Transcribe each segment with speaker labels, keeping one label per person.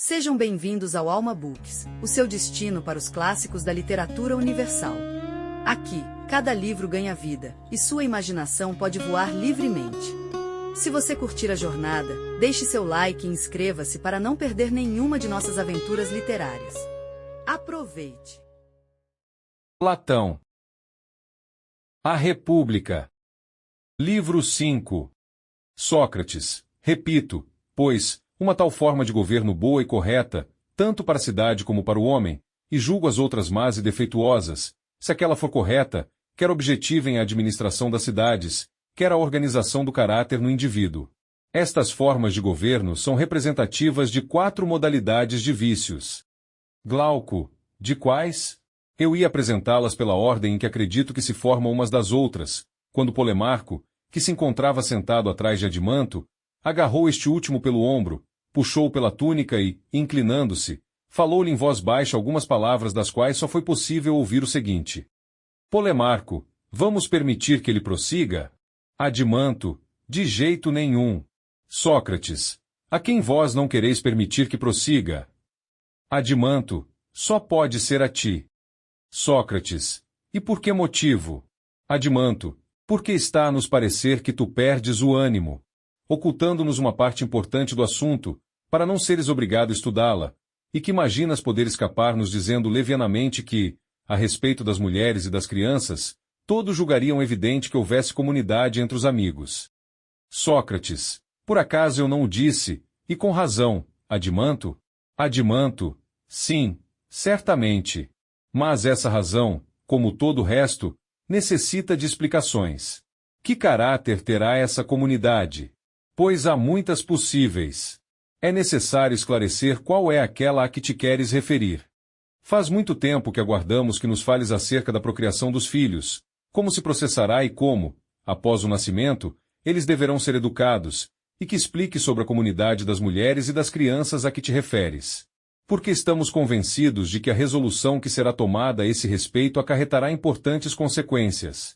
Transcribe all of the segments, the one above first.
Speaker 1: Sejam bem-vindos ao Alma Books, o seu destino para os clássicos da literatura universal. Aqui, cada livro ganha vida, e sua imaginação pode voar livremente. Se você curtir a jornada, deixe seu like e inscreva-se para não perder nenhuma de nossas aventuras literárias. Aproveite!
Speaker 2: Platão. A República. Livro 5. Sócrates. Repito, pois, uma tal forma de governo boa e correta, tanto para a cidade como para o homem, e julgo as outras más e defeituosas, se aquela for correta, quer objetiva a administração das cidades, quer a organização do caráter no indivíduo. Estas formas de governo são representativas de 4 modalidades de vícios. Glauco, de quais? Eu ia apresentá-las pela ordem em que acredito que se formam umas das outras, quando Polemarco, que se encontrava sentado atrás de Adimanto, agarrou este último pelo ombro, puxou-o pela túnica e, inclinando-se, falou-lhe em voz baixa algumas palavras das quais só foi possível ouvir o seguinte: Polemarco, vamos permitir que ele prossiga? Adimanto, de jeito nenhum. Sócrates, a quem vós não quereis permitir que prossiga? Adimanto, só pode ser a ti. Sócrates, e por que motivo? Adimanto, porque está a nos parecer que tu perdes o ânimo, ocultando-nos uma parte importante do assunto, para não seres obrigado a estudá-la, e que imaginas poder escapar-nos dizendo levianamente que, a respeito das mulheres e das crianças, todos julgariam evidente que houvesse comunidade entre os amigos. Sócrates, por acaso eu não o disse, e com razão, Adimanto? Adimanto, sim, certamente. Mas essa razão, como todo o resto, necessita de explicações. Que caráter terá essa comunidade? Pois há muitas possíveis. É necessário esclarecer qual é aquela a que te queres referir. Faz muito tempo que aguardamos que nos fales acerca da procriação dos filhos, como se processará e como, após o nascimento, eles deverão ser educados, e que explique sobre a comunidade das mulheres e das crianças a que te referes. Porque estamos convencidos de que a resolução que será tomada a esse respeito acarretará importantes consequências.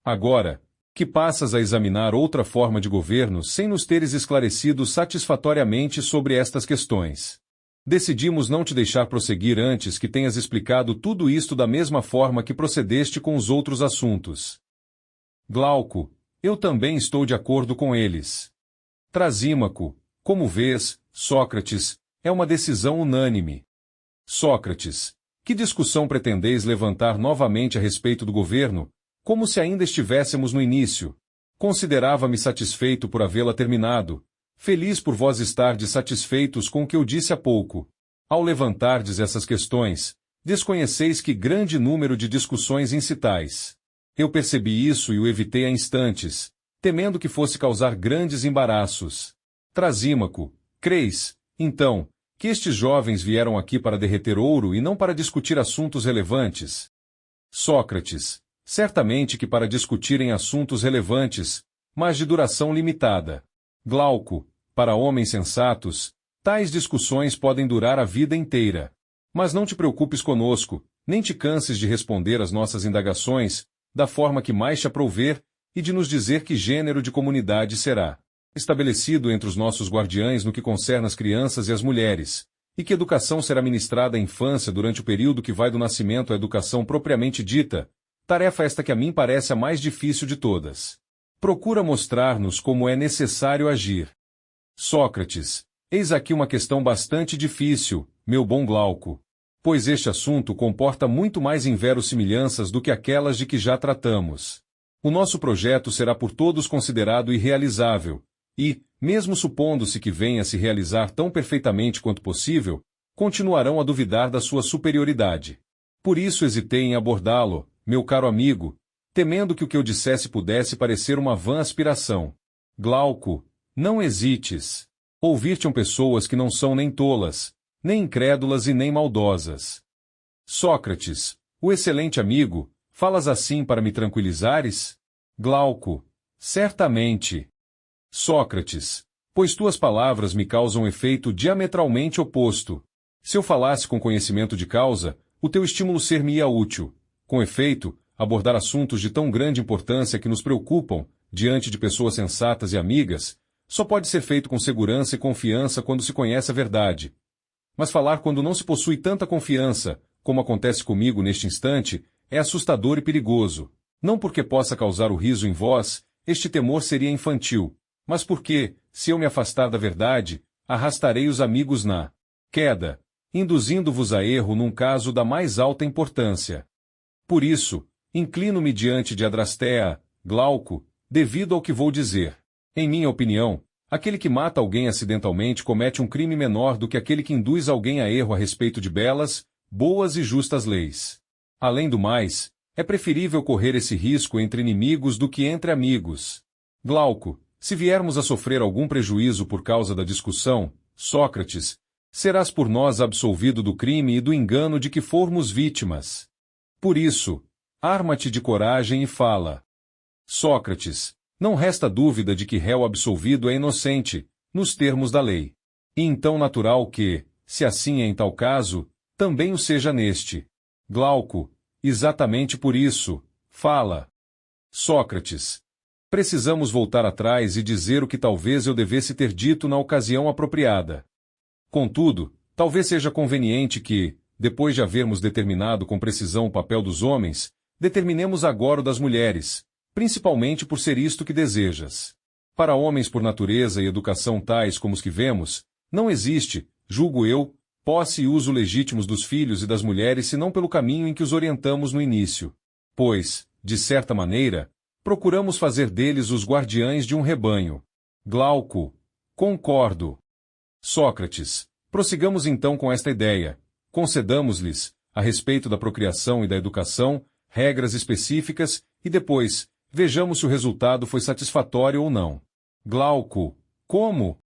Speaker 2: Agora, que passas a examinar outra forma de governo sem nos teres esclarecido satisfatoriamente sobre estas questões. Decidimos não te deixar prosseguir antes que tenhas explicado tudo isto da mesma forma que procedeste com os outros assuntos. Glauco, eu também estou de acordo com eles. Trasímaco, como vês, Sócrates, é uma decisão unânime. Sócrates, que discussão pretendeis levantar novamente a respeito do governo, como se ainda estivéssemos no início? Considerava-me satisfeito por havê-la terminado, feliz por vós estardes satisfeitos com o que eu disse há pouco. Ao levantardes essas questões, desconheceis que grande número de discussões incitais. Eu percebi isso e o evitei a instantes, temendo que fosse causar grandes embaraços. Trasímaco, creis, então, que estes jovens vieram aqui para derreter ouro e não para discutir assuntos relevantes? Sócrates, certamente que para discutirem assuntos relevantes, mas de duração limitada. Glauco, para homens sensatos, tais discussões podem durar a vida inteira. Mas não te preocupes conosco, nem te canses de responder às nossas indagações, da forma que mais te aprouver, e de nos dizer que gênero de comunidade será estabelecido entre os nossos guardiães no que concerne as crianças e as mulheres, e que educação será ministrada à infância durante o período que vai do nascimento à educação propriamente dita, tarefa esta que a mim parece a mais difícil de todas. Procura mostrar-nos como é necessário agir. Sócrates, eis aqui uma questão bastante difícil, meu bom Glauco, pois este assunto comporta muito mais inverossimilhanças do que aquelas de que já tratamos. O nosso projeto será por todos considerado irrealizável, e, mesmo supondo-se que venha a se realizar tão perfeitamente quanto possível, continuarão a duvidar da sua superioridade. Por isso hesitei em abordá-lo, meu caro amigo, temendo que o que eu dissesse pudesse parecer uma vã aspiração. Glauco, não hesites. Ouvir-te-ão pessoas que não são nem tolas, nem incrédulas e nem maldosas. Sócrates, o excelente amigo, falas assim para me tranquilizares? Glauco, certamente. Sócrates, pois tuas palavras me causam efeito diametralmente oposto. Se eu falasse com conhecimento de causa, o teu estímulo ser-me-ia útil. Com efeito, abordar assuntos de tão grande importância que nos preocupam, diante de pessoas sensatas e amigas, só pode ser feito com segurança e confiança quando se conhece a verdade. Mas falar quando não se possui tanta confiança, como acontece comigo neste instante, é assustador e perigoso. Não porque possa causar o riso em vós, este temor seria infantil, mas porque, se eu me afastar da verdade, arrastarei os amigos na queda, induzindo-vos a erro num caso da mais alta importância. Por isso, inclino-me diante de Adrastea, Glauco, devido ao que vou dizer. Em minha opinião, aquele que mata alguém acidentalmente comete um crime menor do que aquele que induz alguém a erro a respeito de belas, boas e justas leis. Além do mais, é preferível correr esse risco entre inimigos do que entre amigos. Glauco, se viermos a sofrer algum prejuízo por causa da discussão, Sócrates, serás por nós absolvido do crime e do engano de que formos vítimas. Por isso, arma-te de coragem e fala. Sócrates, não resta dúvida de que réu absolvido é inocente, nos termos da lei. E então natural que, se assim é em tal caso, também o seja neste. Glauco, exatamente por isso, fala. Sócrates, precisamos voltar atrás e dizer o que talvez eu devesse ter dito na ocasião apropriada. Contudo, talvez seja conveniente que, depois de havermos determinado com precisão o papel dos homens, determinemos agora o das mulheres, principalmente por ser isto que desejas. Para homens por natureza e educação tais como os que vemos, não existe, julgo eu, posse e uso legítimos dos filhos e das mulheres senão pelo caminho em que os orientamos no início. Pois, de certa maneira, procuramos fazer deles os guardiães de um rebanho. Glauco, concordo. Sócrates, prossigamos então com esta ideia. Concedamos-lhes, a respeito da procriação e da educação, regras específicas, e depois, vejamos se o resultado foi satisfatório ou não. Glauco, como?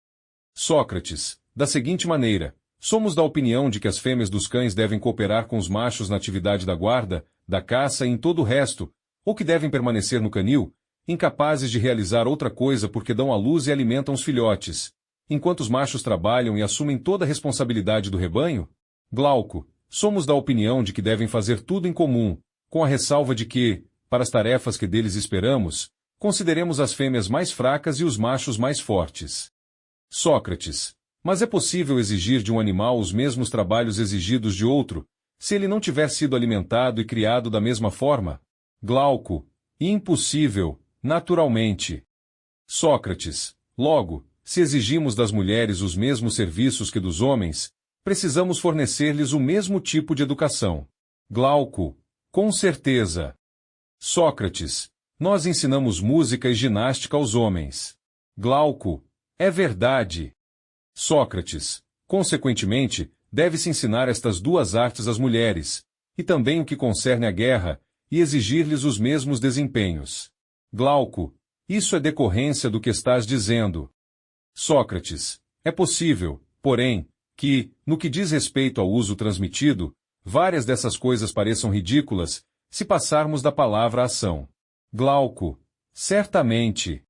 Speaker 2: Sócrates, da seguinte maneira, somos da opinião de que as fêmeas dos cães devem cooperar com os machos na atividade da guarda, da caça e em todo o resto, ou que devem permanecer no canil, incapazes de realizar outra coisa porque dão à luz e alimentam os filhotes, enquanto os machos trabalham e assumem toda a responsabilidade do rebanho? Glauco, somos da opinião de que devem fazer tudo em comum, com a ressalva de que, para as tarefas que deles esperamos, consideremos as fêmeas mais fracas e os machos mais fortes. Sócrates, mas é possível exigir de um animal os mesmos trabalhos exigidos de outro, se ele não tiver sido alimentado e criado da mesma forma? Glauco, impossível, naturalmente. Sócrates, logo, se exigimos das mulheres os mesmos serviços que dos homens, precisamos fornecer-lhes o mesmo tipo de educação. Glauco, com certeza. Sócrates, nós ensinamos música e ginástica aos homens. Glauco, é verdade. Sócrates, consequentemente, deve-se ensinar estas duas artes às mulheres, e também o que concerne à guerra, e exigir-lhes os mesmos desempenhos. Glauco, isso é decorrência do que estás dizendo. Sócrates, é possível, porém, que, no que diz respeito ao uso transmitido, várias dessas coisas pareçam ridículas, se passarmos da palavra à ação. Glauco, certamente.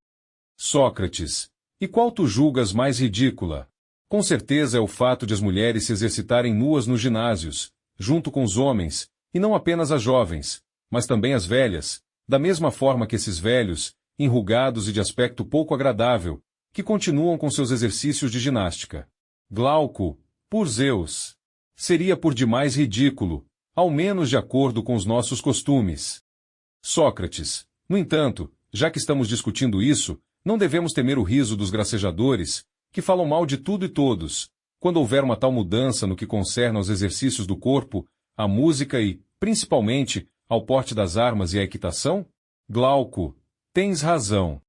Speaker 2: Sócrates, e qual tu julgas mais ridícula? Com certeza é o fato de as mulheres se exercitarem nuas nos ginásios, junto com os homens, e não apenas as jovens, mas também as velhas, da mesma forma que esses velhos, enrugados e de aspecto pouco agradável, que continuam com seus exercícios de ginástica. Glauco, por Zeus, seria por demais ridículo, ao menos de acordo com os nossos costumes. Sócrates, no entanto, já que estamos discutindo isso, não devemos temer o riso dos gracejadores, que falam mal de tudo e todos, quando houver uma tal mudança no que concerne aos exercícios do corpo, à música e, principalmente, ao porte das armas e à equitação? Glauco, tens razão.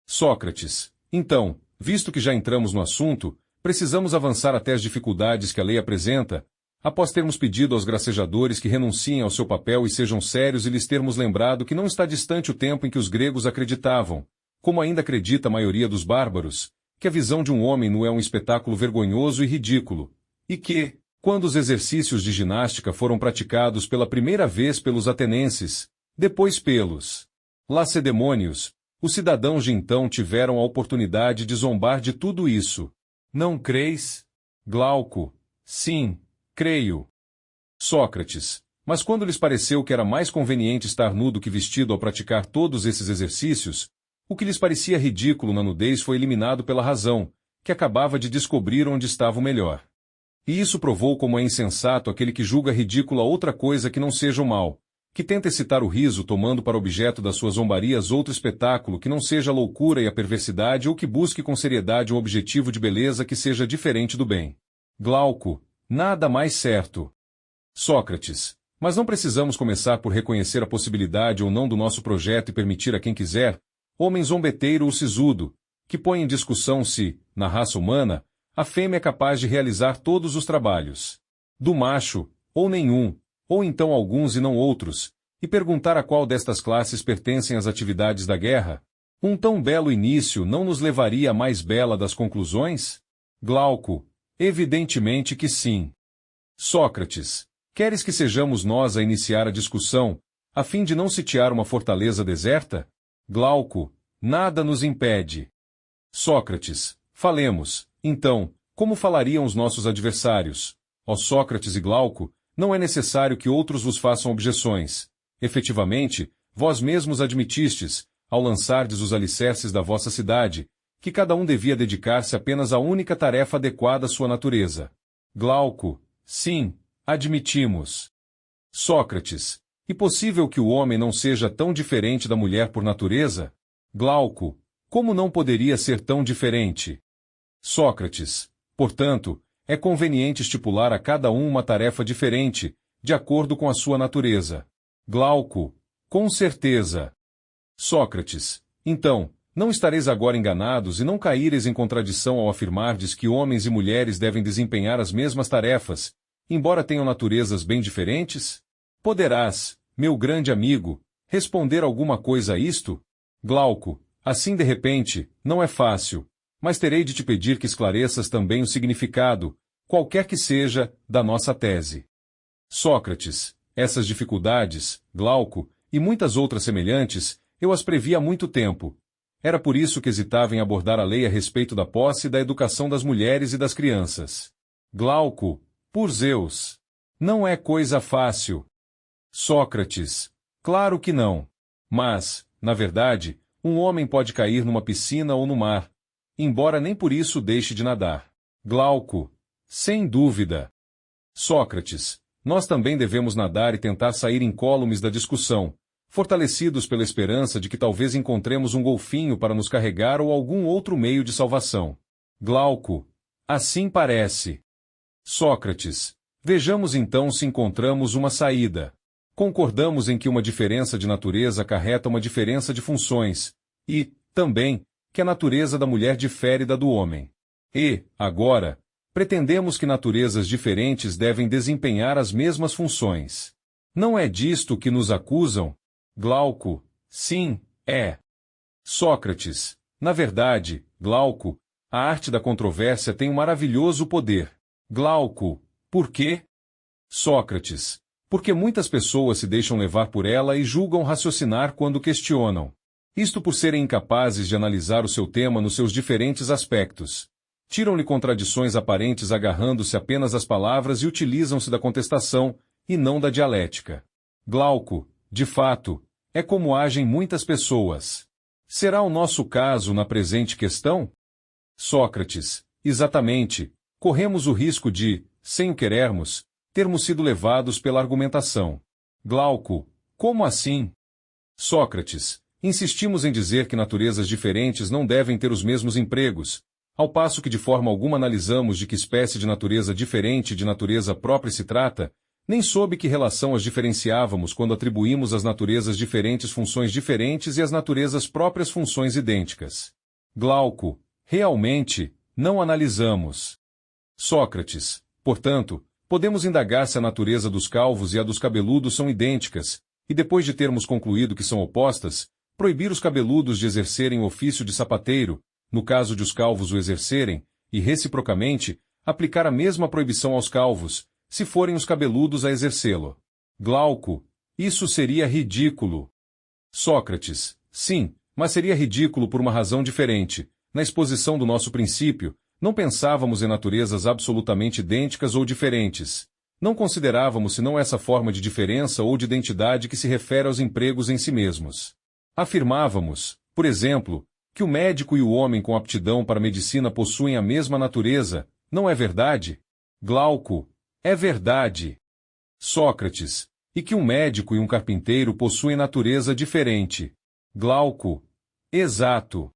Speaker 2: Sócrates, então, visto que já entramos no assunto, precisamos avançar até as dificuldades que a lei apresenta, após termos pedido aos gracejadores que renunciem ao seu papel e sejam sérios e lhes termos lembrado que não está distante o tempo em que os gregos acreditavam, como ainda acredita a maioria dos bárbaros, que a visão de um homem nu é um espetáculo vergonhoso e ridículo, e que, quando os exercícios de ginástica foram praticados pela primeira vez pelos atenienses, depois pelos lacedemônios, os cidadãos de então tiveram a oportunidade de zombar de tudo isso. Não creis? Glauco, sim, creio. Sócrates, mas quando lhes pareceu que era mais conveniente estar nu do que vestido ao praticar todos esses exercícios, o que lhes parecia ridículo na nudez foi eliminado pela razão, que acabava de descobrir onde estava o melhor. E isso provou como é insensato aquele que julga ridícula outra coisa que não seja o mal, que tenta excitar o riso tomando para objeto das suas zombarias outro espetáculo que não seja a loucura e a perversidade ou que busque com seriedade um objetivo de beleza que seja diferente do bem. Glauco, nada mais certo. Sócrates, mas não precisamos começar por reconhecer a possibilidade ou não do nosso projeto e permitir a quem quiser, homem zombeteiro ou sisudo, que põe em discussão se, na raça humana, a fêmea é capaz de realizar todos os trabalhos do macho, ou nenhum, ou então alguns e não outros, e perguntar a qual destas classes pertencem às atividades da guerra? Um tão belo início não nos levaria à mais bela das conclusões? Glauco, evidentemente que sim. Sócrates, queres que sejamos nós a iniciar a discussão, a fim de não sitiar uma fortaleza deserta? Glauco, nada nos impede. Sócrates, falemos, então, como falariam os nossos adversários? Ó Sócrates e Glauco, não é necessário que outros vos façam objeções. Efetivamente, vós mesmos admitistes, ao lançardes os alicerces da vossa cidade, que cada um devia dedicar-se apenas à única tarefa adequada à sua natureza. Glauco, sim, admitimos. Sócrates, e possível que o homem não seja tão diferente da mulher por natureza? Glauco, como não poderia ser tão diferente? Sócrates, portanto, é conveniente estipular a cada um uma tarefa diferente, de acordo com a sua natureza. Glauco, com certeza. Sócrates, então, não estareis agora enganados e não caíreis em contradição ao afirmardes que homens e mulheres devem desempenhar as mesmas tarefas, embora tenham naturezas bem diferentes? Poderás, meu grande amigo, responder alguma coisa a isto? Glauco, assim de repente, não é fácil, mas terei de te pedir que esclareças também o significado, qualquer que seja, da nossa tese. Sócrates, essas dificuldades, Glauco, e muitas outras semelhantes, eu as previ há muito tempo. Era por isso que hesitava em abordar a lei a respeito da posse e da educação das mulheres e das crianças. Glauco, por Zeus, não é coisa fácil. Sócrates, claro que não. Mas, na verdade, um homem pode cair numa piscina ou no mar, embora nem por isso deixe de nadar. Glauco, sem dúvida. Sócrates, nós também devemos nadar e tentar sair incólumes da discussão, fortalecidos pela esperança de que talvez encontremos um golfinho para nos carregar ou algum outro meio de salvação. Glauco, assim parece. Sócrates, vejamos então se encontramos uma saída. Concordamos em que uma diferença de natureza acarreta uma diferença de funções, e, também, que a natureza da mulher difere da do homem. E, agora, pretendemos que naturezas diferentes devem desempenhar as mesmas funções. Não é disto que nos acusam? Glauco, sim, é. Sócrates, na verdade, Glauco, a arte da controvérsia tem um maravilhoso poder. Glauco, por quê? Sócrates, porque muitas pessoas se deixam levar por ela e julgam raciocinar quando questionam. Isto por serem incapazes de analisar o seu tema nos seus diferentes aspectos. Tiram-lhe contradições aparentes agarrando-se apenas às palavras e utilizam-se da contestação, e não da dialética. Glauco, de fato, é como agem muitas pessoas. Será o nosso caso na presente questão? Sócrates, exatamente, corremos o risco de, sem o querermos, termos sido levados pela argumentação. Glauco, como assim? Sócrates, insistimos em dizer que naturezas diferentes não devem ter os mesmos empregos, ao passo que de forma alguma analisamos de que espécie de natureza diferente de natureza própria se trata, nem sob que relação as diferenciávamos quando atribuímos às naturezas diferentes funções diferentes e às naturezas próprias funções idênticas. Glauco, realmente, não analisamos. Sócrates, portanto, podemos indagar se a natureza dos calvos e a dos cabeludos são idênticas, e depois de termos concluído que são opostas, proibir os cabeludos de exercerem o ofício de sapateiro, no caso de os calvos o exercerem, e, reciprocamente, aplicar a mesma proibição aos calvos, se forem os cabeludos a exercê-lo. Glauco, isso seria ridículo. Sócrates, sim, mas seria ridículo por uma razão diferente. Na exposição do nosso princípio, não pensávamos em naturezas absolutamente idênticas ou diferentes. Não considerávamos senão essa forma de diferença ou de identidade que se refere aos empregos em si mesmos. Afirmávamos, por exemplo, que o médico e o homem com aptidão para a medicina possuem a mesma natureza, não é verdade? Glauco, é verdade. Sócrates, e que um médico e um carpinteiro possuem natureza diferente. Glauco, exato.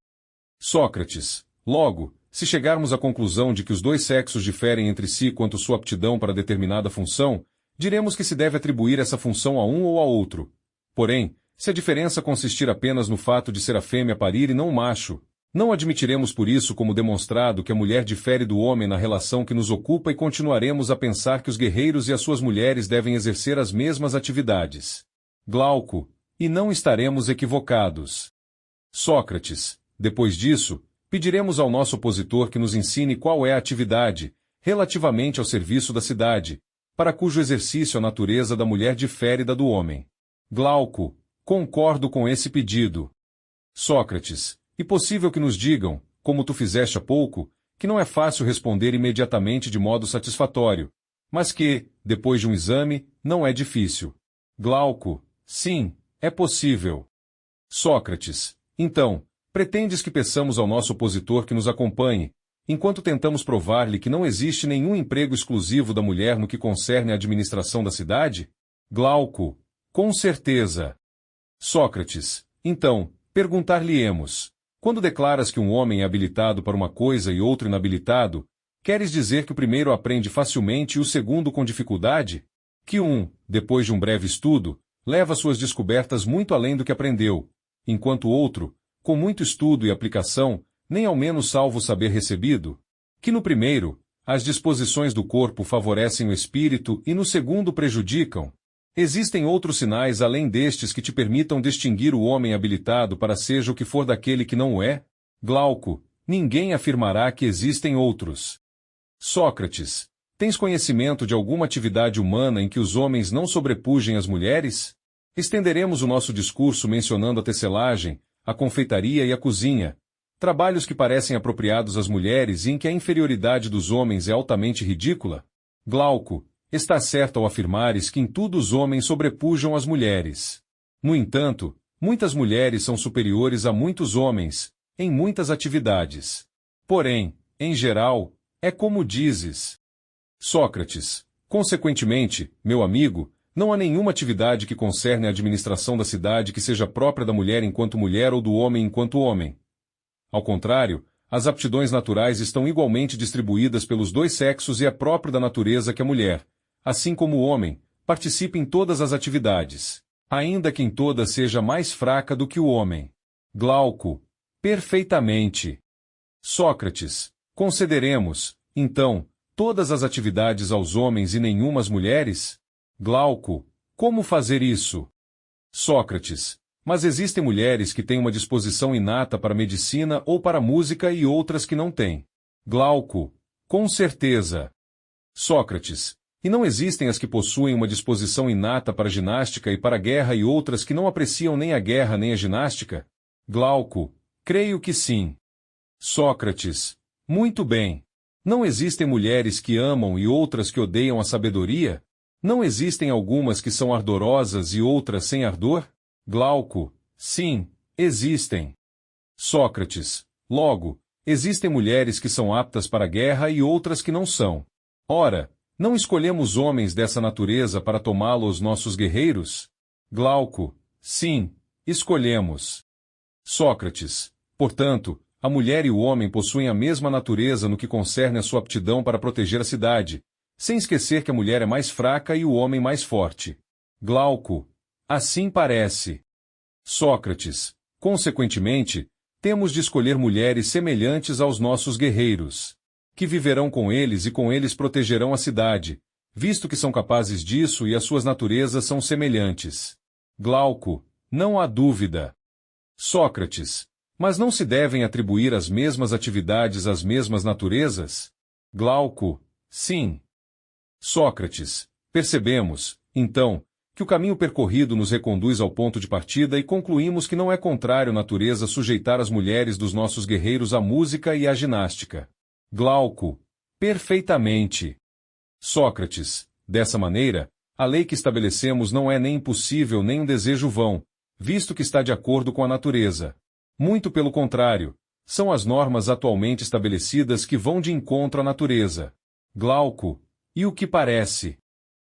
Speaker 2: Sócrates, logo, se chegarmos à conclusão de que os dois sexos diferem entre si quanto sua aptidão para determinada função, diremos que se deve atribuir essa função a um ou a outro. Porém, se a diferença consistir apenas no fato de ser a fêmea parir e não o macho, não admitiremos por isso como demonstrado que a mulher difere do homem na relação que nos ocupa e continuaremos a pensar que os guerreiros e as suas mulheres devem exercer as mesmas atividades. Glauco, e não estaremos equivocados. Sócrates, depois disso, pediremos ao nosso opositor que nos ensine qual é a atividade, relativamente ao serviço da cidade, para cujo exercício a natureza da mulher difere da do homem. Glauco, concordo com esse pedido. Sócrates, e possível que nos digam, como tu fizeste há pouco, que não é fácil responder imediatamente de modo satisfatório, mas que, depois de um exame, não é difícil. Glauco, sim, é possível. Sócrates, então, pretendes que peçamos ao nosso opositor que nos acompanhe, enquanto tentamos provar-lhe que não existe nenhum emprego exclusivo da mulher no que concerne à administração da cidade? Glauco, com certeza. Sócrates, então, perguntar-lhe-emos: quando declaras que um homem é habilitado para uma coisa e outro inabilitado, queres dizer que o primeiro aprende facilmente e o segundo com dificuldade? Que um, depois de um breve estudo, leva suas descobertas muito além do que aprendeu, enquanto o outro, com muito estudo e aplicação, nem ao menos salva o saber recebido? Que no primeiro, as disposições do corpo favorecem o espírito e no segundo prejudicam? Existem outros sinais além destes que te permitam distinguir o homem habilitado para seja o que for daquele que não o é? Glauco, ninguém afirmará que existem outros. Sócrates, tens conhecimento de alguma atividade humana em que os homens não sobrepujem as mulheres? Estenderemos o nosso discurso mencionando a tecelagem, a confeitaria e a cozinha, trabalhos que parecem apropriados às mulheres e em que a inferioridade dos homens é altamente ridícula? Glauco, está certo ao afirmares que em tudo os homens sobrepujam as mulheres. No entanto, muitas mulheres são superiores a muitos homens, em muitas atividades. Porém, em geral, é como dizes. Sócrates, consequentemente, meu amigo, não há nenhuma atividade que concerne a administração da cidade que seja própria da mulher enquanto mulher ou do homem enquanto homem. Ao contrário, as aptidões naturais estão igualmente distribuídas pelos dois sexos e é próprio da natureza que a mulher, assim como o homem, participe em todas as atividades, ainda que em todas seja mais fraca do que o homem. Glauco, perfeitamente. Sócrates, concederemos, então, todas as atividades aos homens e nenhuma às mulheres? Glauco, como fazer isso? Sócrates, mas existem mulheres que têm uma disposição inata para a medicina ou para a música e outras que não têm. Glauco, com certeza. Sócrates, e não existem as que possuem uma disposição inata para a ginástica e para a guerra e outras que não apreciam nem a guerra nem a ginástica? Glauco, creio que sim. Sócrates, muito bem. Não existem mulheres que amam e outras que odeiam a sabedoria? Não existem algumas que são ardorosas e outras sem ardor? Glauco, sim, existem. Sócrates, logo, existem mulheres que são aptas para a guerra e outras que não são. Ora, não escolhemos homens dessa natureza para tomá-los nossos guerreiros? Glauco, sim, escolhemos. Sócrates, portanto, a mulher e o homem possuem a mesma natureza no que concerne a sua aptidão para proteger a cidade, sem esquecer que a mulher é mais fraca e o homem mais forte. Glauco, assim parece. Sócrates, consequentemente, temos de escolher mulheres semelhantes aos nossos guerreiros, que viverão com eles e com eles protegerão a cidade, visto que são capazes disso e as suas naturezas são semelhantes. Glauco, não há dúvida. Sócrates, mas não se devem atribuir as mesmas atividades às mesmas naturezas? Glauco, sim. Sócrates, percebemos, então, que o caminho percorrido nos reconduz ao ponto de partida e concluímos que não é contrário à natureza sujeitar as mulheres dos nossos guerreiros à música e à ginástica. Glauco, perfeitamente. Sócrates, dessa maneira, a lei que estabelecemos não é nem impossível nem um desejo vão, visto que está de acordo com a natureza. Muito pelo contrário, são as normas atualmente estabelecidas que vão de encontro à natureza. Glauco, E o que parece?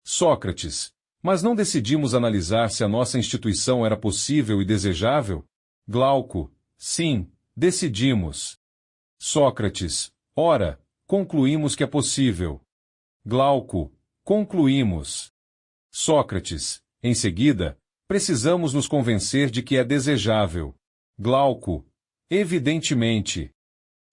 Speaker 2: Sócrates. Mas não decidimos analisar se a nossa instituição era possível e desejável? Glauco. Sim, decidimos. Sócrates. Ora, concluímos que é possível. Glauco. Concluímos. Sócrates. Em seguida, precisamos nos convencer de que é desejável. Glauco. Evidentemente.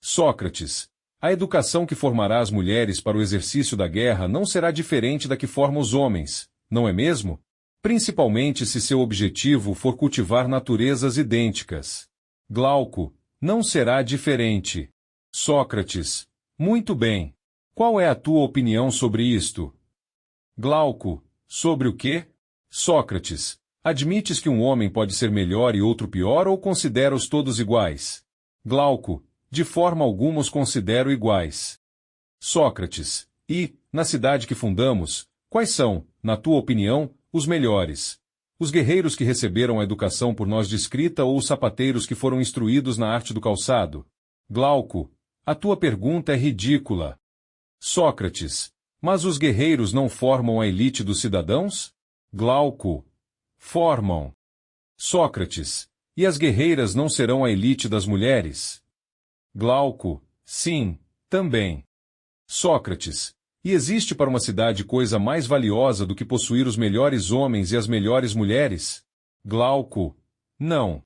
Speaker 2: Sócrates. A educação que formará as mulheres para o exercício da guerra não será diferente da que forma os homens, não é mesmo? Principalmente se seu objetivo for cultivar naturezas idênticas. Glauco. Não será diferente. Sócrates. Muito bem. Qual é a tua opinião sobre isto? Glauco. Sobre o quê? Sócrates. Admites que um homem pode ser melhor e outro pior ou considera-os todos iguais? Glauco. De forma alguma os considero iguais. Sócrates. E, na cidade que fundamos, quais são, na tua opinião, os melhores? Os guerreiros que receberam a educação por nós descrita ou os sapateiros que foram instruídos na arte do calçado? Glauco. A tua pergunta é ridícula. Sócrates. Mas os guerreiros não formam a elite dos cidadãos? Glauco. Formam. Sócrates. E as guerreiras não serão a elite das mulheres? Glauco. Sim, também. Sócrates. E existe para uma cidade coisa mais valiosa do que possuir os melhores homens e as melhores mulheres? Glauco. Não.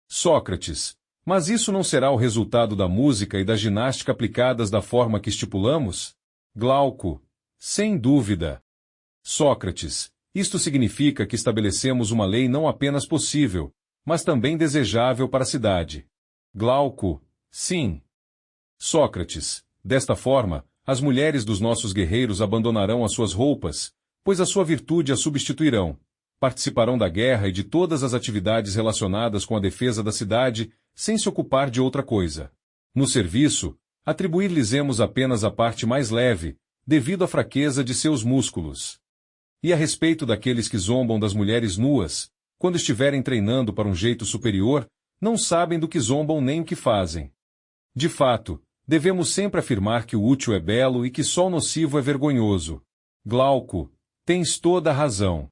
Speaker 2: Sócrates. Mas isso não será o resultado da música e da ginástica aplicadas da forma que estipulamos? Glauco. Sem dúvida. Sócrates. Isto significa que estabelecemos uma lei não apenas possível, mas também desejável para a cidade. Glauco. Sim. Sócrates. Desta forma, as mulheres dos nossos guerreiros abandonarão as suas roupas, pois a sua virtude as substituirão. Participarão da guerra e de todas as atividades relacionadas com a defesa da cidade, sem se ocupar de outra coisa. No serviço, atribuir-lhes-emos apenas a parte mais leve, devido à fraqueza de seus músculos. E a respeito daqueles que zombam das mulheres nuas, quando estiverem treinando para um jeito superior, não sabem do que zombam nem o que fazem. De fato, devemos sempre afirmar que o útil é belo e que só o nocivo é vergonhoso. Glauco. Tens toda a razão.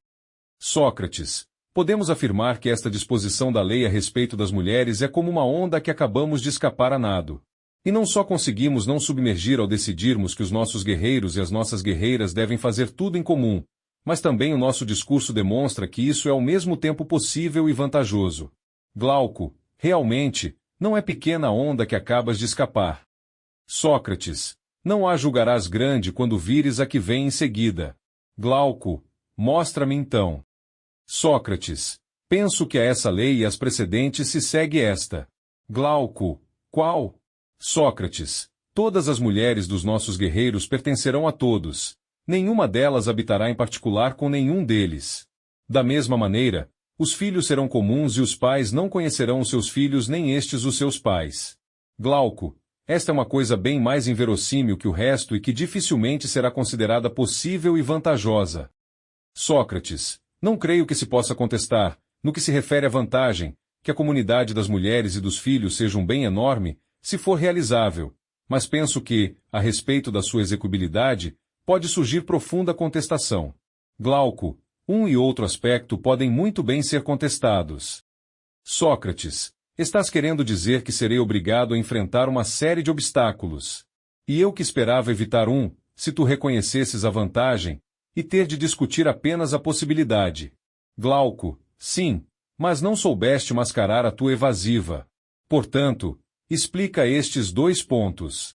Speaker 2: Sócrates. Podemos afirmar que esta disposição da lei a respeito das mulheres é como uma onda que acabamos de escapar a nado. E não só conseguimos não submergir ao decidirmos que os nossos guerreiros e as nossas guerreiras devem fazer tudo em comum, mas também o nosso discurso demonstra que isso é ao mesmo tempo possível e vantajoso. Glauco. Realmente, não é pequena a onda que acabas de escapar. Sócrates. Não a julgarás grande quando vires a que vem em seguida. Glauco. Mostra-me então. Sócrates. Penso que a essa lei e as precedentes se segue esta. Glauco. Qual? Sócrates. Todas as mulheres dos nossos guerreiros pertencerão a todos. Nenhuma delas habitará em particular com nenhum deles. Da mesma maneira, os filhos serão comuns e os pais não conhecerão os seus filhos nem estes os seus pais. Glauco. Esta é uma coisa bem mais inverossímil que o resto e que dificilmente será considerada possível e vantajosa. Sócrates. Não creio que se possa contestar, no que se refere à vantagem, que a comunidade das mulheres e dos filhos seja um bem enorme, se for realizável, mas penso que, a respeito da sua execuibilidade, pode surgir profunda contestação. Glauco. Um e outro aspecto podem muito bem ser contestados. Sócrates. Estás querendo dizer que serei obrigado a enfrentar uma série de obstáculos. E eu que esperava evitar um, se tu reconhecesses a vantagem, e ter de discutir apenas a possibilidade. Glauco. Sim, mas não soubeste mascarar a tua evasiva. Portanto, explica estes dois pontos.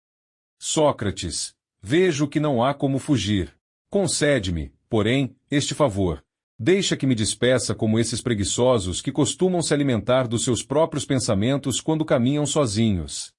Speaker 2: Sócrates. Vejo que não há como fugir. Concede-me, porém, este favor. Deixa que me despeça como esses preguiçosos que costumam se alimentar dos seus próprios pensamentos quando caminham sozinhos.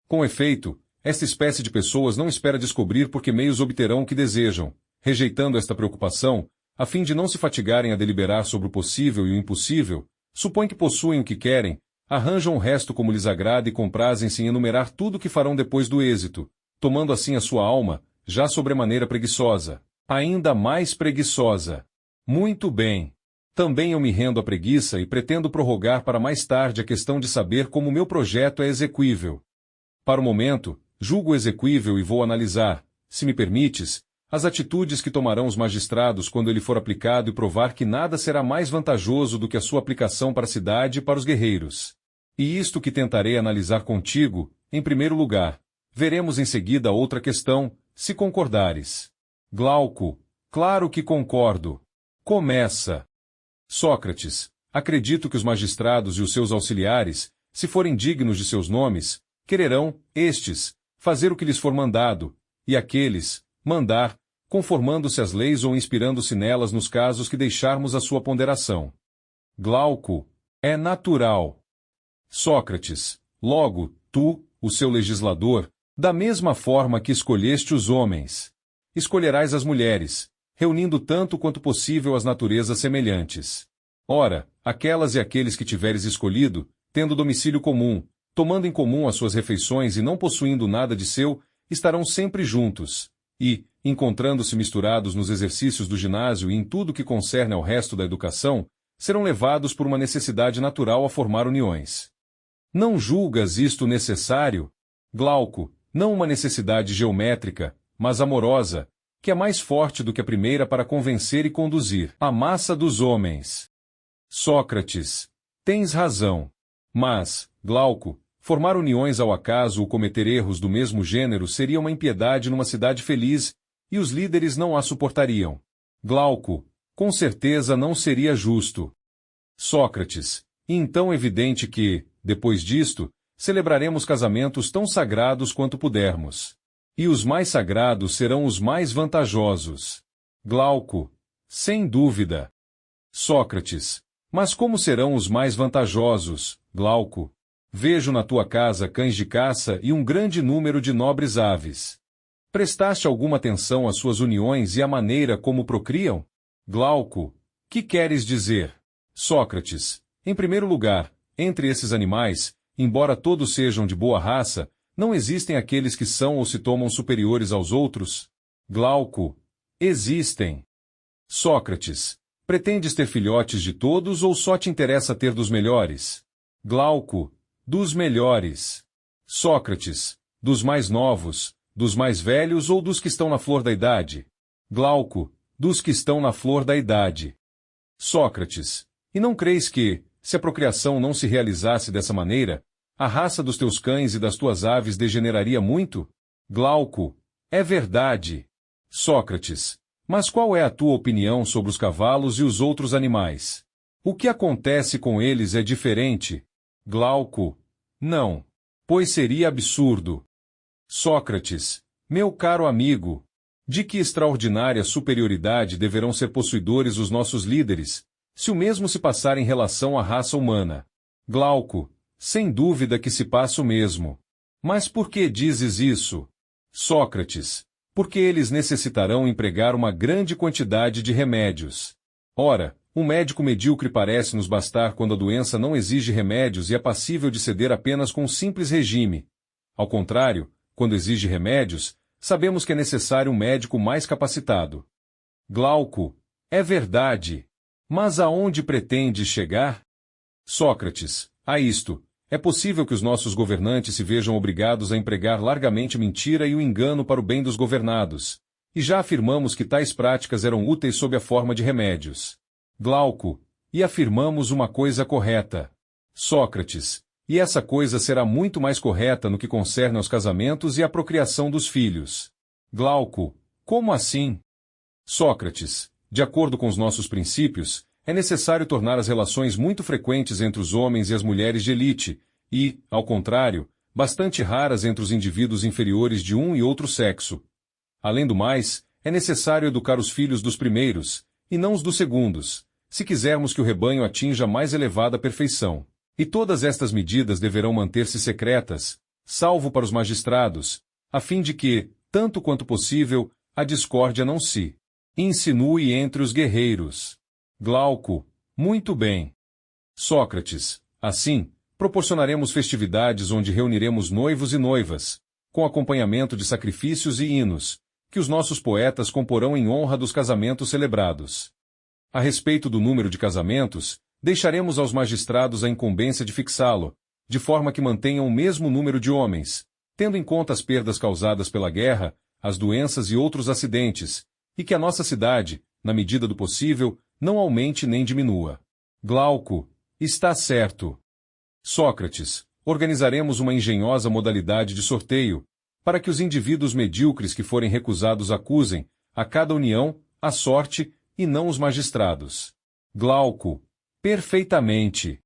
Speaker 2: Com efeito, esta espécie de pessoas não espera descobrir por que meios obterão o que desejam, rejeitando esta preocupação, a fim de não se fatigarem a deliberar sobre o possível e o impossível, supõem que possuem o que querem, arranjam o resto como lhes agrada e comprazem-se em enumerar tudo o que farão depois do êxito, tomando assim a sua alma, já sobremaneira preguiçosa, ainda mais preguiçosa. Muito bem. Também eu me rendo à preguiça e pretendo prorrogar para mais tarde a questão de saber como meu projeto é exequível. Para o momento, julgo exequível e vou analisar, se me permites, as atitudes que tomarão os magistrados quando ele for aplicado e provar que nada será mais vantajoso do que a sua aplicação para a cidade e para os guerreiros. E isto que tentarei analisar contigo, em primeiro lugar. Veremos em seguida outra questão, se concordares. Glauco, claro que concordo. Começa. Sócrates, acredito que os magistrados e os seus auxiliares, se forem dignos de seus nomes, quererão, estes, fazer o que lhes for mandado, e aqueles, mandar, conformando-se às leis ou inspirando-se nelas nos casos que deixarmos à sua ponderação. Glauco, é natural. Sócrates, logo, tu, o seu legislador, da mesma forma que escolheste os homens, escolherás as mulheres, reunindo tanto quanto possível as naturezas semelhantes. Ora, aquelas e aqueles que tiveres escolhido, tendo domicílio comum, tomando em comum as suas refeições e não possuindo nada de seu, estarão sempre juntos, e, encontrando-se misturados nos exercícios do ginásio e em tudo que concerne ao resto da educação, serão levados por uma necessidade natural a formar uniões. Não julgas isto necessário? Glauco, não uma necessidade geométrica, mas amorosa, que é mais forte do que a primeira para convencer e conduzir a massa dos homens. Sócrates, tens razão. Mas, Glauco, formar uniões ao acaso ou cometer erros do mesmo gênero seria uma impiedade numa cidade feliz, e os líderes não a suportariam. Glauco, com certeza não seria justo. Sócrates, e então é evidente que, depois disto, celebraremos casamentos tão sagrados quanto pudermos. E os mais sagrados serão os mais vantajosos. Glauco, sem dúvida. Sócrates, mas como serão os mais vantajosos, Glauco? Vejo na tua casa cães de caça e um grande número de nobres aves. Prestaste alguma atenção às suas uniões e à maneira como procriam? Glauco, que queres dizer? Sócrates, em primeiro lugar, entre esses animais, embora todos sejam de boa raça, não existem aqueles que são ou se tomam superiores aos outros? Glauco, existem. Sócrates, pretendes ter filhotes de todos ou só te interessa ter dos melhores? Glauco, dos melhores. Sócrates, dos mais novos, dos mais velhos ou dos que estão na flor da idade? Glauco, dos que estão na flor da idade. Sócrates, e não creis que, se a procriação não se realizasse dessa maneira, a raça dos teus cães e das tuas aves degeneraria muito? Glauco, é verdade. Sócrates, mas qual é a tua opinião sobre os cavalos e os outros animais? O que acontece com eles é diferente? Glauco, não. Pois seria absurdo. Sócrates, meu caro amigo, de que extraordinária superioridade deverão ser possuidores os nossos líderes, se o mesmo se passar em relação à raça humana? Glauco, sem dúvida que se passa o mesmo. Mas por que dizes isso? Sócrates, porque eles necessitarão empregar uma grande quantidade de remédios. Ora, um médico medíocre parece nos bastar quando a doença não exige remédios e é passível de ceder apenas com um simples regime. Ao contrário, quando exige remédios, sabemos que é necessário um médico mais capacitado. Glauco, é verdade. Mas aonde pretendes chegar? Sócrates, a isto. É possível que os nossos governantes se vejam obrigados a empregar largamente mentira e o engano para o bem dos governados. E já afirmamos que tais práticas eram úteis sob a forma de remédios. Glauco, e afirmamos uma coisa correta. Sócrates, e essa coisa será muito mais correta no que concerne aos casamentos e à procriação dos filhos. Glauco, como assim? Sócrates, de acordo com os nossos princípios, é necessário tornar as relações muito frequentes entre os homens e as mulheres de elite, e, ao contrário, bastante raras entre os indivíduos inferiores de um e outro sexo. Além do mais, é necessário educar os filhos dos primeiros, e não os dos segundos, se quisermos que o rebanho atinja a mais elevada perfeição. E todas estas medidas deverão manter-se secretas, salvo para os magistrados, a fim de que, tanto quanto possível, a discórdia não se insinue entre os guerreiros. Glauco, muito bem. Sócrates, assim, proporcionaremos festividades onde reuniremos noivos e noivas, com acompanhamento de sacrifícios e hinos, que os nossos poetas comporão em honra dos casamentos celebrados. A respeito do número de casamentos, deixaremos aos magistrados a incumbência de fixá-lo, de forma que mantenham o mesmo número de homens, tendo em conta as perdas causadas pela guerra, as doenças e outros acidentes, e que a nossa cidade, na medida do possível, não aumente nem diminua. Glauco, está certo. Sócrates, organizaremos uma engenhosa modalidade de sorteio, para que os indivíduos medíocres que forem recusados acusem, a cada união, a sorte, e não os magistrados. Glauco, perfeitamente.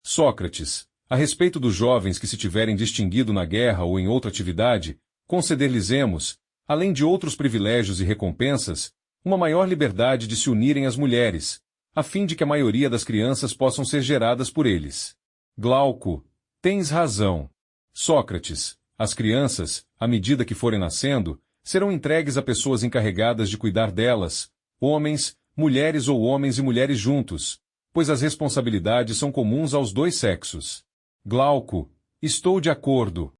Speaker 2: Sócrates, a respeito dos jovens que se tiverem distinguido na guerra ou em outra atividade, conceder-lhes-emos, além de outros privilégios e recompensas, uma maior liberdade de se unirem às mulheres, a fim de que a maioria das crianças possam ser geradas por eles. Glauco, tens razão. Sócrates, as crianças, à medida que forem nascendo, serão entregues a pessoas encarregadas de cuidar delas, homens, mulheres ou homens e mulheres juntos, pois as responsabilidades são comuns aos dois sexos. Glauco, estou de acordo.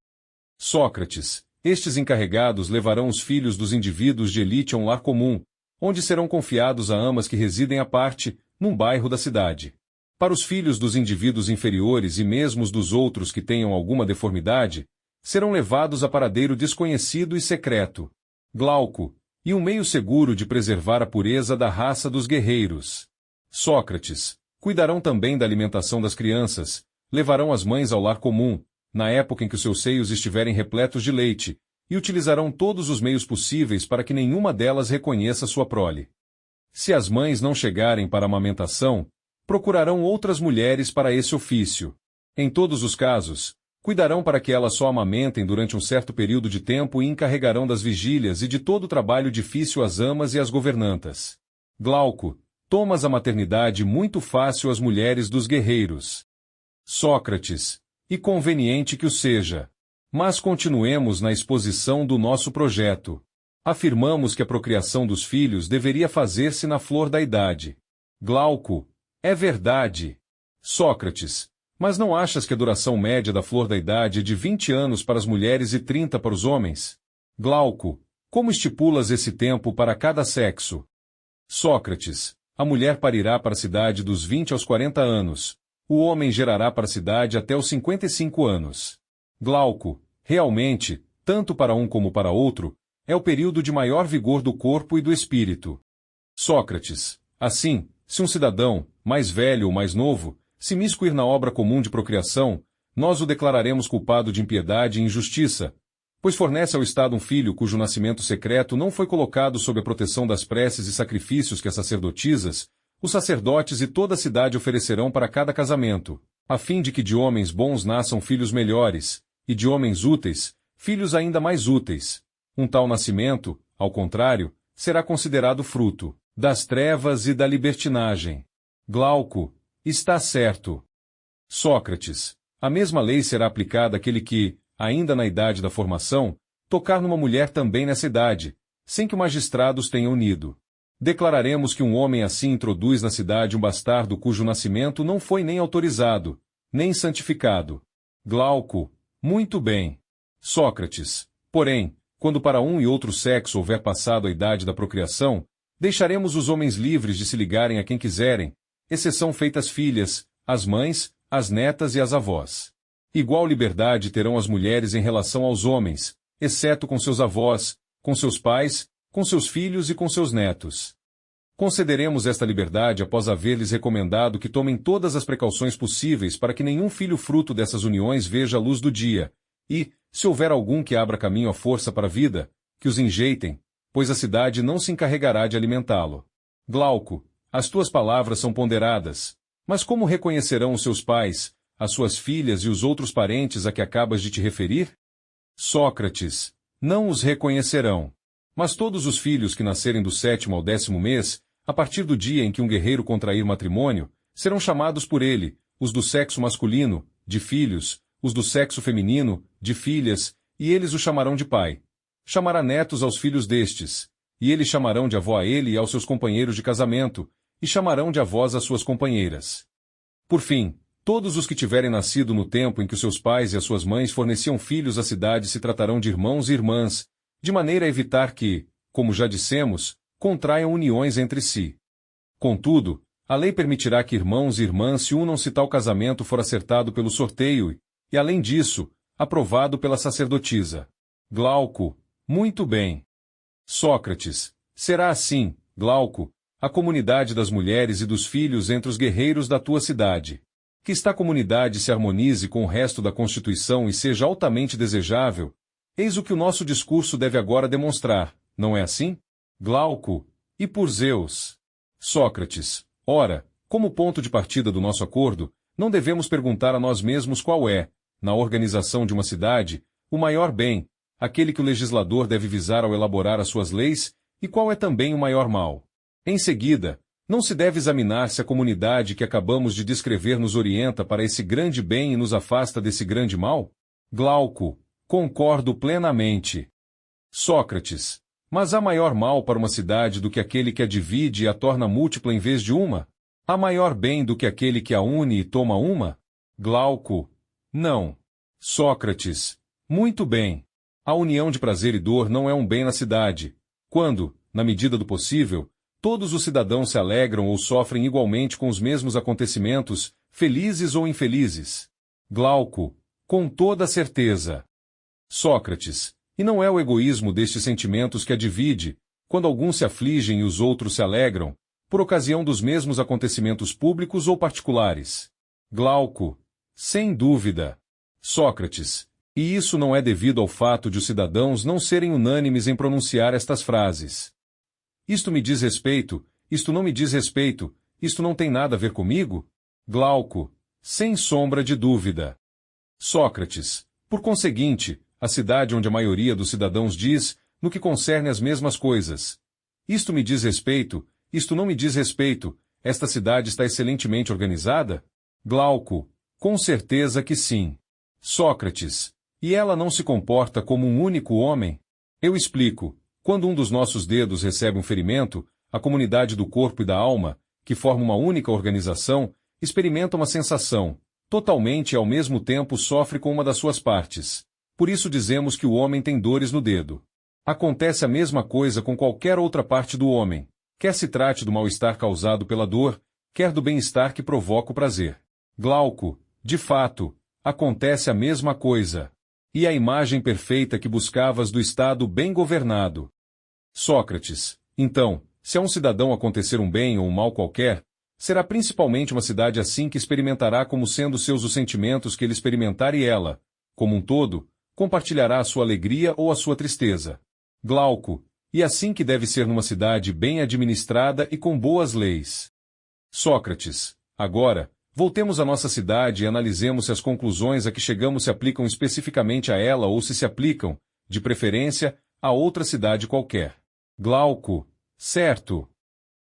Speaker 2: Sócrates, estes encarregados levarão os filhos dos indivíduos de elite a um lar comum, onde serão confiados a amas que residem à parte, num bairro da cidade. Para os filhos dos indivíduos inferiores e mesmo os dos outros que tenham alguma deformidade, serão levados a paradeiro desconhecido e secreto. Glauco, e um meio seguro de preservar a pureza da raça dos guerreiros. Sócrates, cuidarão também da alimentação das crianças, levarão as mães ao lar comum, na época em que os seus seios estiverem repletos de leite, e utilizarão todos os meios possíveis para que nenhuma delas reconheça sua prole. Se as mães não chegarem para a amamentação, procurarão outras mulheres para esse ofício. Em todos os casos, cuidarão para que elas só amamentem durante um certo período de tempo e encarregarão das vigílias e de todo o trabalho difícil às amas e às governantas. Glauco, tomas a maternidade muito fácil às mulheres dos guerreiros. Sócrates, e conveniente que o seja. Mas continuemos na exposição do nosso projeto. Afirmamos que a procriação dos filhos deveria fazer-se na flor da idade. Glauco, é verdade. Sócrates, mas não achas que a duração média da flor da idade é de 20 anos para as mulheres e 30 para os homens? Glauco, como estipulas esse tempo para cada sexo? Sócrates, a mulher parirá para a cidade dos 20 aos 40 anos. O homem gerará para a cidade até os 55 anos. Glauco, realmente, tanto para um como para outro, é o período de maior vigor do corpo e do espírito. Sócrates, assim, se um cidadão, mais velho ou mais novo, se miscuir na obra comum de procriação, nós o declararemos culpado de impiedade e injustiça, pois fornece ao Estado um filho cujo nascimento secreto não foi colocado sob a proteção das preces e sacrifícios que as sacerdotisas, os sacerdotes e toda a cidade oferecerão para cada casamento, a fim de que de homens bons nasçam filhos melhores, e de homens úteis, filhos ainda mais úteis. Um tal nascimento, ao contrário, será considerado fruto das trevas e da libertinagem. Glauco, está certo. Sócrates, a mesma lei será aplicada àquele que, ainda na idade da formação, tocar numa mulher também nessa idade, sem que o magistrado os tenha unido. Declararemos que um homem assim introduz na cidade um bastardo cujo nascimento não foi nem autorizado, nem santificado. Glauco, muito bem. Sócrates, porém, quando para um e outro sexo houver passado a idade da procriação, deixaremos os homens livres de se ligarem a quem quiserem, exceção feita às filhas, às mães, às netas e às avós. Igual liberdade terão as mulheres em relação aos homens, exceto com seus avós, com seus pais, com seus filhos e com seus netos. Concederemos esta liberdade após haver-lhes recomendado que tomem todas as precauções possíveis para que nenhum filho fruto dessas uniões veja a luz do dia, e, se houver algum que abra caminho à força para a vida, que os enjeitem, pois a cidade não se encarregará de alimentá-lo. Glauco, as tuas palavras são ponderadas, mas como reconhecerão os seus pais, as suas filhas e os outros parentes a que acabas de te referir? Sócrates, não os reconhecerão. Mas todos os filhos que nascerem do 7º ao 10º mês, a partir do dia em que um guerreiro contrair matrimônio, serão chamados por ele, os do sexo masculino, de filhos, os do sexo feminino, de filhas, e eles o chamarão de pai. Chamará netos aos filhos destes, e eles chamarão de avó a ele e aos seus companheiros de casamento, e chamarão de avós às suas companheiras. Por fim, todos os que tiverem nascido no tempo em que os seus pais e as suas mães forneciam filhos à cidade se tratarão de irmãos e irmãs, de maneira a evitar que, como já dissemos, contraiam uniões entre si. Contudo, a lei permitirá que irmãos e irmãs se unam se tal casamento for acertado pelo sorteio e, além disso, aprovado pela sacerdotisa. Glauco, muito bem. Sócrates, será assim, Glauco, a comunidade das mulheres e dos filhos entre os guerreiros da tua cidade. Que esta comunidade se harmonize com o resto da Constituição e seja altamente desejável, eis o que o nosso discurso deve agora demonstrar, não é assim? Glauco, e por Zeus. Sócrates, ora, como ponto de partida do nosso acordo, não devemos perguntar a nós mesmos qual é, na organização de uma cidade, o maior bem, aquele que o legislador deve visar ao elaborar as suas leis, e qual é também o maior mal. Em seguida, não se deve examinar se a comunidade que acabamos de descrever nos orienta para esse grande bem e nos afasta desse grande mal? Glauco, concordo plenamente. Sócrates, mas há maior mal para uma cidade do que aquele que a divide e a torna múltipla em vez de uma? Há maior bem do que aquele que a une e toma uma? Glauco, não. Sócrates, muito bem. A união de prazer e dor não é um bem na cidade, quando, na medida do possível, todos os cidadãos se alegram ou sofrem igualmente com os mesmos acontecimentos, felizes ou infelizes. Glauco, com toda certeza. Sócrates, e não é o egoísmo destes sentimentos que a divide, quando alguns se afligem e os outros se alegram, por ocasião dos mesmos acontecimentos públicos ou particulares? Glauco, sem dúvida. Sócrates, e isso não é devido ao fato de os cidadãos não serem unânimes em pronunciar estas frases. Isto me diz respeito, isto não me diz respeito, isto não tem nada a ver comigo? Glauco, sem sombra de dúvida. Sócrates, por conseguinte, a cidade onde a maioria dos cidadãos diz, no que concerne as mesmas coisas. Isto me diz respeito, isto não me diz respeito, esta cidade está excelentemente organizada? Glauco, com certeza que sim. Sócrates, e ela não se comporta como um único homem? Eu explico. Quando um dos nossos dedos recebe um ferimento, a comunidade do corpo e da alma, que forma uma única organização, experimenta uma sensação, totalmente e ao mesmo tempo sofre com uma das suas partes. Por isso dizemos que o homem tem dores no dedo. Acontece a mesma coisa com qualquer outra parte do homem, quer se trate do mal-estar causado pela dor, quer do bem-estar que provoca o prazer. Glauco, de fato, acontece a mesma coisa. E a imagem perfeita que buscavas do Estado bem governado. Sócrates, então, se a um cidadão acontecer um bem ou um mal qualquer, será principalmente uma cidade assim que experimentará como sendo seus os sentimentos que ele experimentar e ela, como um todo, compartilhará a sua alegria ou a sua tristeza. Glauco, e assim que deve ser numa cidade bem administrada e com boas leis. Sócrates, agora, voltemos à nossa cidade e analisemos se as conclusões a que chegamos se aplicam especificamente a ela ou se aplicam, de preferência, a outra cidade qualquer. Glauco, certo.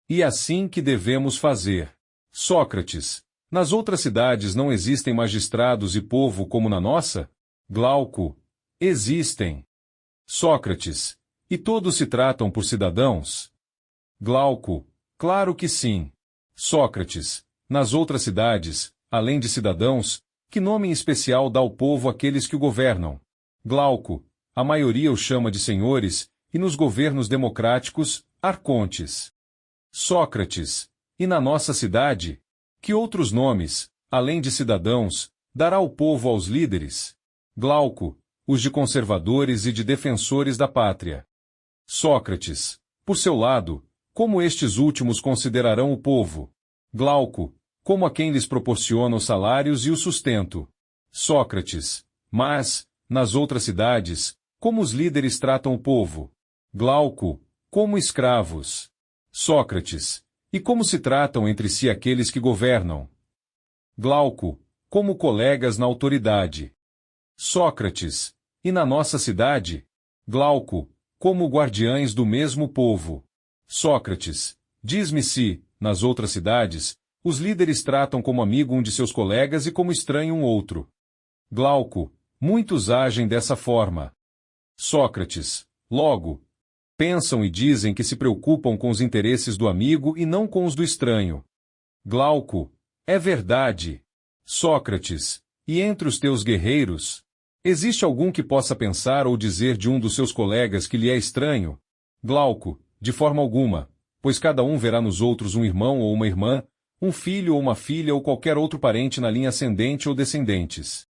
Speaker 2: E assim que devemos fazer. Sócrates, nas outras cidades não existem magistrados e povo como na nossa? Glauco, existem. Sócrates, e todos se tratam por cidadãos? Glauco, claro que sim. Sócrates, nas outras cidades, além de cidadãos, que nome em especial dá o povo àqueles que o governam? Glauco, a maioria os chama de senhores, e nos governos democráticos, arcontes. Sócrates, e na nossa cidade? Que outros nomes, além de cidadãos, dará o povo aos líderes? Glauco, os de conservadores e de defensores da pátria. Sócrates, por seu lado, como estes últimos considerarão o povo? Glauco, como a quem lhes proporciona os salários e o sustento. Sócrates, mas, nas outras cidades, como os líderes tratam o povo? Glauco, como escravos. Sócrates, e como se tratam entre si aqueles que governam? Glauco, como colegas na autoridade. Sócrates, e na nossa cidade? Glauco, como guardiães do mesmo povo. Sócrates, diz-me se, nas outras cidades, os líderes tratam como amigo um de seus colegas e como estranho um outro. Glauco, muitos agem dessa forma. Sócrates, logo, pensam e dizem que se preocupam com os interesses do amigo e não com os do estranho. Glauco, é verdade. Sócrates, e entre os teus guerreiros? Existe algum que possa pensar ou dizer de um dos seus colegas que lhe é estranho? Glauco, de forma alguma, pois cada um verá nos outros um irmão ou uma irmã, um filho ou uma filha ou qualquer outro parente na linha ascendente ou descendentes.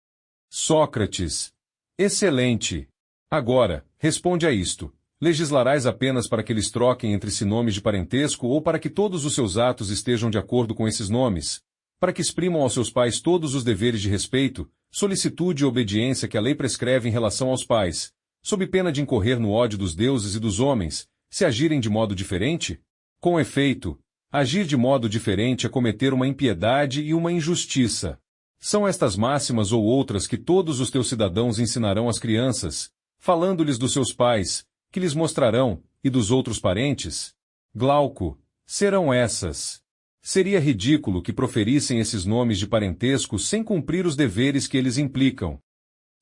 Speaker 2: Sócrates, excelente. Agora, responde a isto. Legislarás apenas para que eles troquem entre si nomes de parentesco ou para que todos os seus atos estejam de acordo com esses nomes, para que exprimam aos seus pais todos os deveres de respeito, solicitude e obediência que a lei prescreve em relação aos pais, sob pena de incorrer no ódio dos deuses e dos homens, se agirem de modo diferente? Com efeito, agir de modo diferente é cometer uma impiedade e uma injustiça. São estas máximas ou outras que todos os teus cidadãos ensinarão às crianças, falando-lhes dos seus pais, que lhes mostrarão, e dos outros parentes? Glauco, serão essas. Seria ridículo que proferissem esses nomes de parentesco sem cumprir os deveres que eles implicam.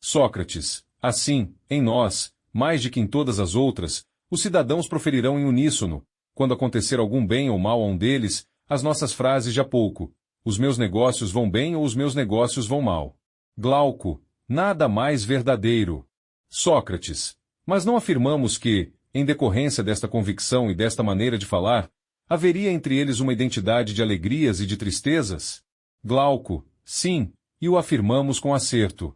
Speaker 2: Sócrates, assim, em nós, mais de que em todas as outras, os cidadãos proferirão em uníssono, quando acontecer algum bem ou mal a um deles, as nossas frases de há pouco: os meus negócios vão bem ou os meus negócios vão mal. Glauco, nada mais verdadeiro. Sócrates, mas não afirmamos que, em decorrência desta convicção e desta maneira de falar, haveria entre eles uma identidade de alegrias e de tristezas? Glauco, sim, e o afirmamos com acerto.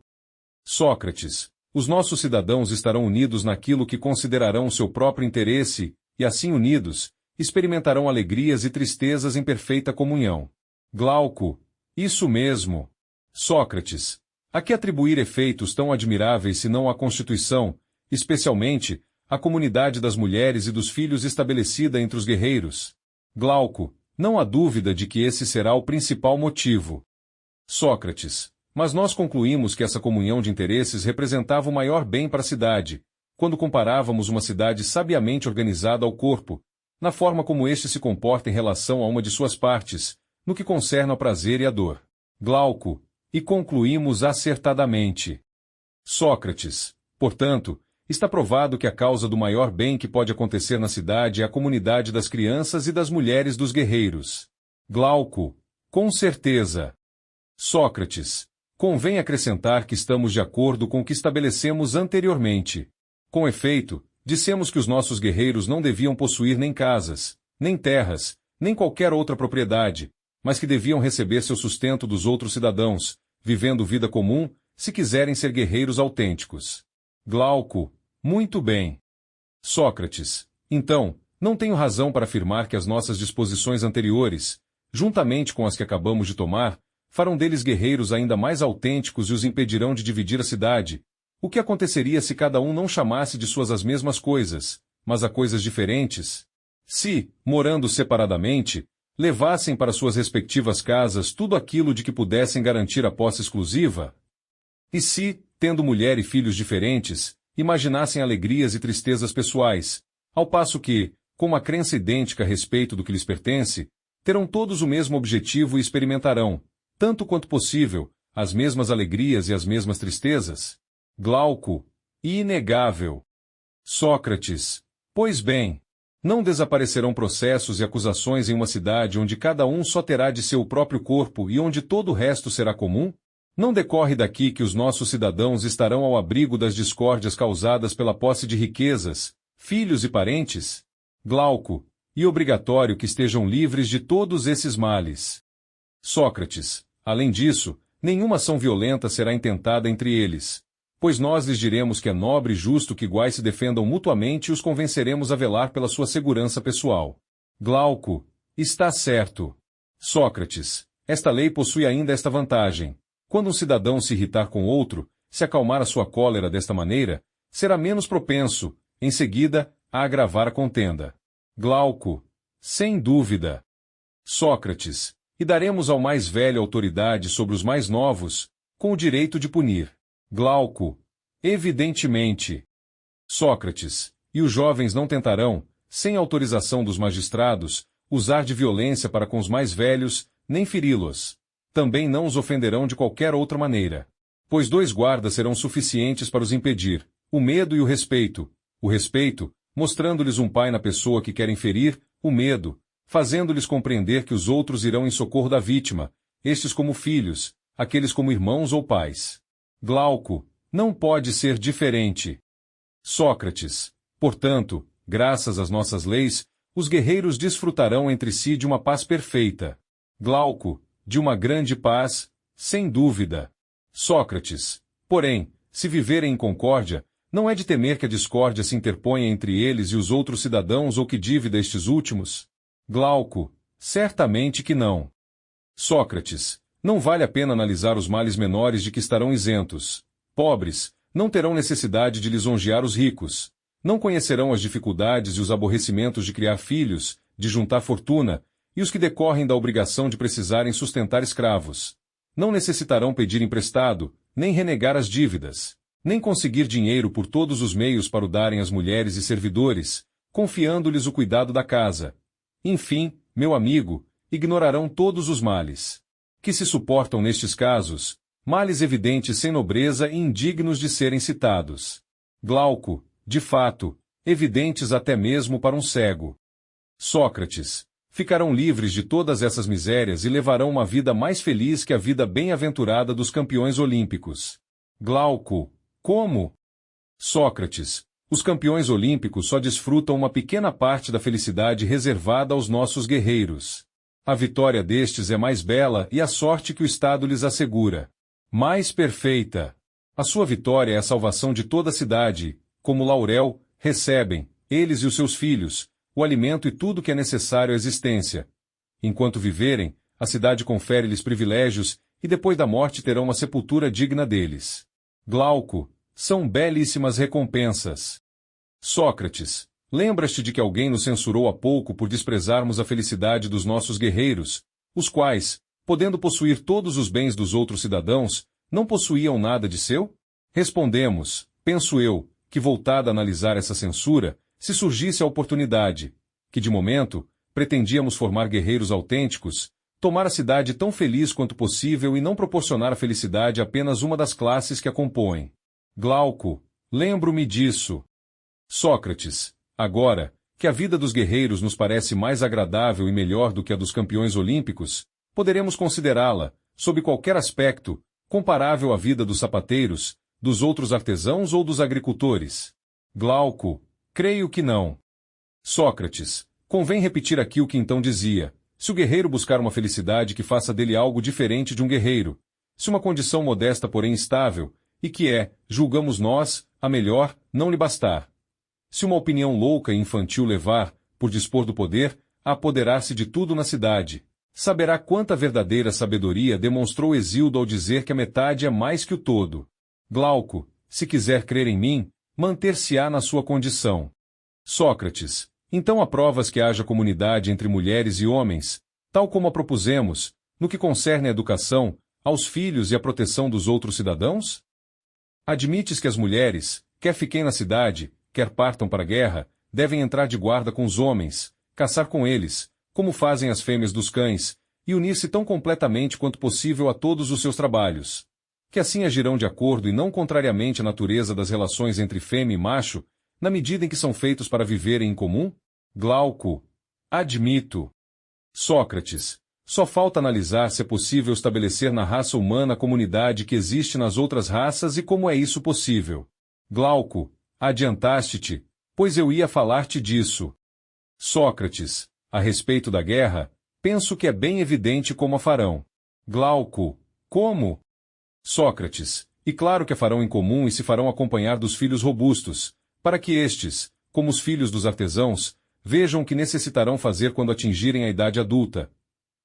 Speaker 2: Sócrates, os nossos cidadãos estarão unidos naquilo que considerarão o seu próprio interesse, e assim unidos, experimentarão alegrias e tristezas em perfeita comunhão. Glauco, isso mesmo. Sócrates, a que atribuir efeitos tão admiráveis senão à Constituição, especialmente, a comunidade das mulheres e dos filhos estabelecida entre os guerreiros? Glauco, não há dúvida de que esse será o principal motivo. Sócrates, mas nós concluímos que essa comunhão de interesses representava o maior bem para a cidade, quando comparávamos uma cidade sabiamente organizada ao corpo, na forma como este se comporta em relação a uma de suas partes, no que concerne ao prazer e à dor. Glauco, e concluímos acertadamente. Sócrates, portanto, está provado que a causa do maior bem que pode acontecer na cidade é a comunidade das crianças e das mulheres dos guerreiros. Glauco, com certeza. Sócrates, convém acrescentar que estamos de acordo com o que estabelecemos anteriormente. Com efeito, dissemos que os nossos guerreiros não deviam possuir nem casas, nem terras, nem qualquer outra propriedade, mas que deviam receber seu sustento dos outros cidadãos, vivendo vida comum, se quiserem ser guerreiros autênticos. Glauco, muito bem. Sócrates, então, não tenho razão para afirmar que as nossas disposições anteriores, juntamente com as que acabamos de tomar, farão deles guerreiros ainda mais autênticos e os impedirão de dividir a cidade. O que aconteceria se cada um não chamasse de suas as mesmas coisas, mas a coisas diferentes? Se, morando separadamente, levassem para suas respectivas casas tudo aquilo de que pudessem garantir a posse exclusiva? E se, tendo mulher e filhos diferentes, imaginassem alegrias e tristezas pessoais, ao passo que, com uma crença idêntica a respeito do que lhes pertence, terão todos o mesmo objetivo e experimentarão, tanto quanto possível, as mesmas alegrias e as mesmas tristezas? Glauco, inegável. Sócrates, pois bem, não desaparecerão processos e acusações em uma cidade onde cada um só terá de seu próprio corpo e onde todo o resto será comum? Não decorre daqui que os nossos cidadãos estarão ao abrigo das discórdias causadas pela posse de riquezas, filhos e parentes? Glauco, e obrigatório que estejam livres de todos esses males. Sócrates, além disso, nenhuma ação violenta será intentada entre eles, pois nós lhes diremos que é nobre e justo que iguais se defendam mutuamente e os convenceremos a velar pela sua segurança pessoal. Glauco, está certo. Sócrates, esta lei possui ainda esta vantagem. Quando um cidadão se irritar com outro, se acalmar a sua cólera desta maneira, será menos propenso, em seguida, a agravar a contenda. Glauco, sem dúvida. Sócrates, e daremos ao mais velho autoridade sobre os mais novos, com o direito de punir. Glauco, evidentemente. Sócrates, e os jovens não tentarão, sem autorização dos magistrados, usar de violência para com os mais velhos, nem feri-los. Também não os ofenderão de qualquer outra maneira. Pois 2 guardas serão suficientes para os impedir, o medo e o respeito. O respeito, mostrando-lhes um pai na pessoa que querem ferir, o medo, fazendo-lhes compreender que os outros irão em socorro da vítima, estes como filhos, aqueles como irmãos ou pais. Glauco, não pode ser diferente. Sócrates, portanto, graças às nossas leis, os guerreiros desfrutarão entre si de uma paz perfeita. Glauco, de uma grande paz, sem dúvida. Sócrates, porém, se viverem em concórdia, Não é de temer que a discórdia se interponha entre eles e os outros cidadãos ou que dívida estes últimos? Glauco, certamente que não. Sócrates, não vale a pena analisar os males menores de que estarão isentos. Pobres, não terão necessidade de lisonjear os ricos. Não conhecerão as dificuldades e os aborrecimentos de criar filhos, de juntar fortuna, e os que decorrem da obrigação de precisarem sustentar escravos. Não necessitarão pedir emprestado, nem renegar as dívidas, nem conseguir dinheiro por todos os meios para o darem às mulheres e servidores, confiando-lhes o cuidado da casa. Enfim, meu amigo, ignorarão todos os males que se suportam nestes casos, males evidentes sem nobreza e indignos de serem citados. Glauco, de fato, evidentes até mesmo para um cego. Sócrates, ficarão livres de todas essas misérias e levarão uma vida mais feliz que a vida bem-aventurada dos campeões olímpicos. Glauco, como? Sócrates, os campeões olímpicos só desfrutam uma pequena parte da felicidade reservada aos nossos guerreiros. A vitória destes é mais bela e a sorte que o Estado lhes assegura mais perfeita. A sua vitória é a salvação de toda a cidade, como laurel, recebem, eles e os seus filhos, o alimento e tudo que é necessário à existência. Enquanto viverem, a cidade confere-lhes privilégios e depois da morte terão uma sepultura digna deles. Glauco, são belíssimas recompensas. Sócrates, lembras-te de que alguém nos censurou há pouco por desprezarmos a felicidade dos nossos guerreiros, os quais, podendo possuir todos os bens dos outros cidadãos, não possuíam nada de seu? Respondemos, penso eu, que voltada a analisar essa censura, se surgisse a oportunidade, que de momento, pretendíamos formar guerreiros autênticos, tomar a cidade tão feliz quanto possível e não proporcionar a felicidade a apenas uma das classes que a compõem. Glauco, lembro-me disso. Sócrates, agora, que a vida dos guerreiros nos parece mais agradável e melhor do que a dos campeões olímpicos, poderemos considerá-la, sob qualquer aspecto, comparável à vida dos sapateiros, dos outros artesãos ou dos agricultores. Glauco, creio que não. Sócrates, convém repetir aqui o que então dizia. Se o guerreiro buscar uma felicidade que faça dele algo diferente de um guerreiro, se uma condição modesta porém estável, e que é, julgamos nós, a melhor, não lhe bastar. Se uma opinião louca e infantil levar, por dispor do poder, a apoderar-se de tudo na cidade, saberá quanta verdadeira sabedoria demonstrou Hesíodo ao dizer que a metade é mais que o todo. Glauco, se quiser crer em mim, manter-se-á na sua condição. Sócrates, então aprovas que haja comunidade entre mulheres e homens, tal como a propusemos, no que concerne à educação, aos filhos e à proteção dos outros cidadãos? Admites que as mulheres, quer fiquem na cidade, quer partam para a guerra, devem entrar de guarda com os homens, caçar com eles, como fazem as fêmeas dos cães, e unir-se tão completamente quanto possível a todos os seus trabalhos. Que assim agirão de acordo e não contrariamente à natureza das relações entre fêmea e macho, na medida em que são feitos para viverem em comum? Glauco, admito. Sócrates, só falta analisar se é possível estabelecer na raça humana a comunidade que existe nas outras raças e como é isso possível. Glauco, adiantaste-te, pois eu ia falar-te disso. Sócrates, a respeito da guerra, penso que é bem evidente como a farão. Glauco, como? Sócrates, e claro que a farão em comum e se farão acompanhar dos filhos robustos, para que estes, como os filhos dos artesãos, vejam o que necessitarão fazer quando atingirem a idade adulta.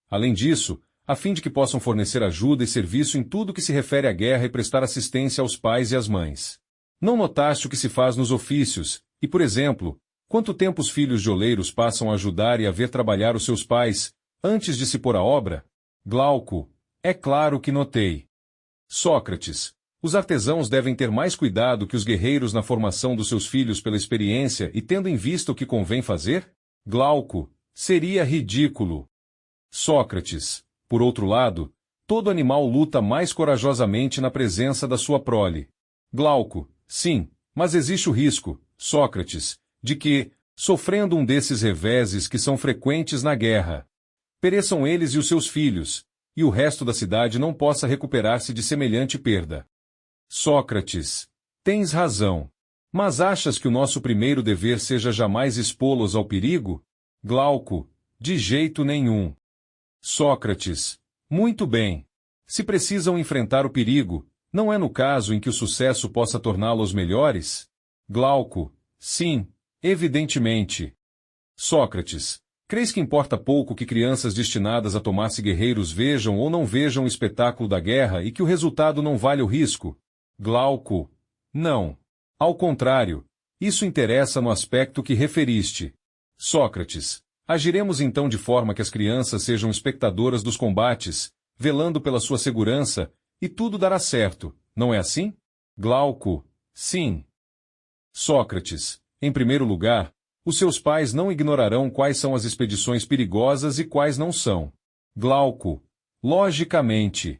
Speaker 2: Além disso, a fim de que possam fornecer ajuda e serviço em tudo que se refere à guerra e prestar assistência aos pais e às mães. Não notaste o que se faz nos ofícios, e, por exemplo, quanto tempo os filhos de oleiros passam a ajudar e a ver trabalhar os seus pais, antes de se pôr à obra? Glauco, é claro que notei. Sócrates, os artesãos devem ter mais cuidado que os guerreiros na formação dos seus filhos pela experiência e tendo em vista o que convém fazer? Glauco, seria ridículo. Sócrates, por outro lado, todo animal luta mais corajosamente na presença da sua prole. Glauco, sim, mas existe o risco, Sócrates, de que, sofrendo um desses reveses que são frequentes na guerra, pereçam eles e os seus filhos, e o resto da cidade não possa recuperar-se de semelhante perda. Sócrates, tens razão. Mas achas que o nosso primeiro dever seja jamais expô-los ao perigo? Glauco, de jeito nenhum. Sócrates, muito bem. Se precisam enfrentar o perigo, não é no caso em que o sucesso possa torná-los melhores? Glauco: sim, evidentemente. Sócrates: crês que importa pouco que crianças destinadas a tornar-se guerreiros vejam ou não vejam o espetáculo da guerra e que o resultado não vale o risco? Glauco: não. Ao contrário, isso interessa no aspecto que referiste. Sócrates: agiremos então de forma que as crianças sejam espectadoras dos combates, velando pela sua segurança, e tudo dará certo, não é assim? Glauco: sim. Sócrates: em primeiro lugar, os seus pais não ignorarão quais são as expedições perigosas e quais não são. Glauco: logicamente.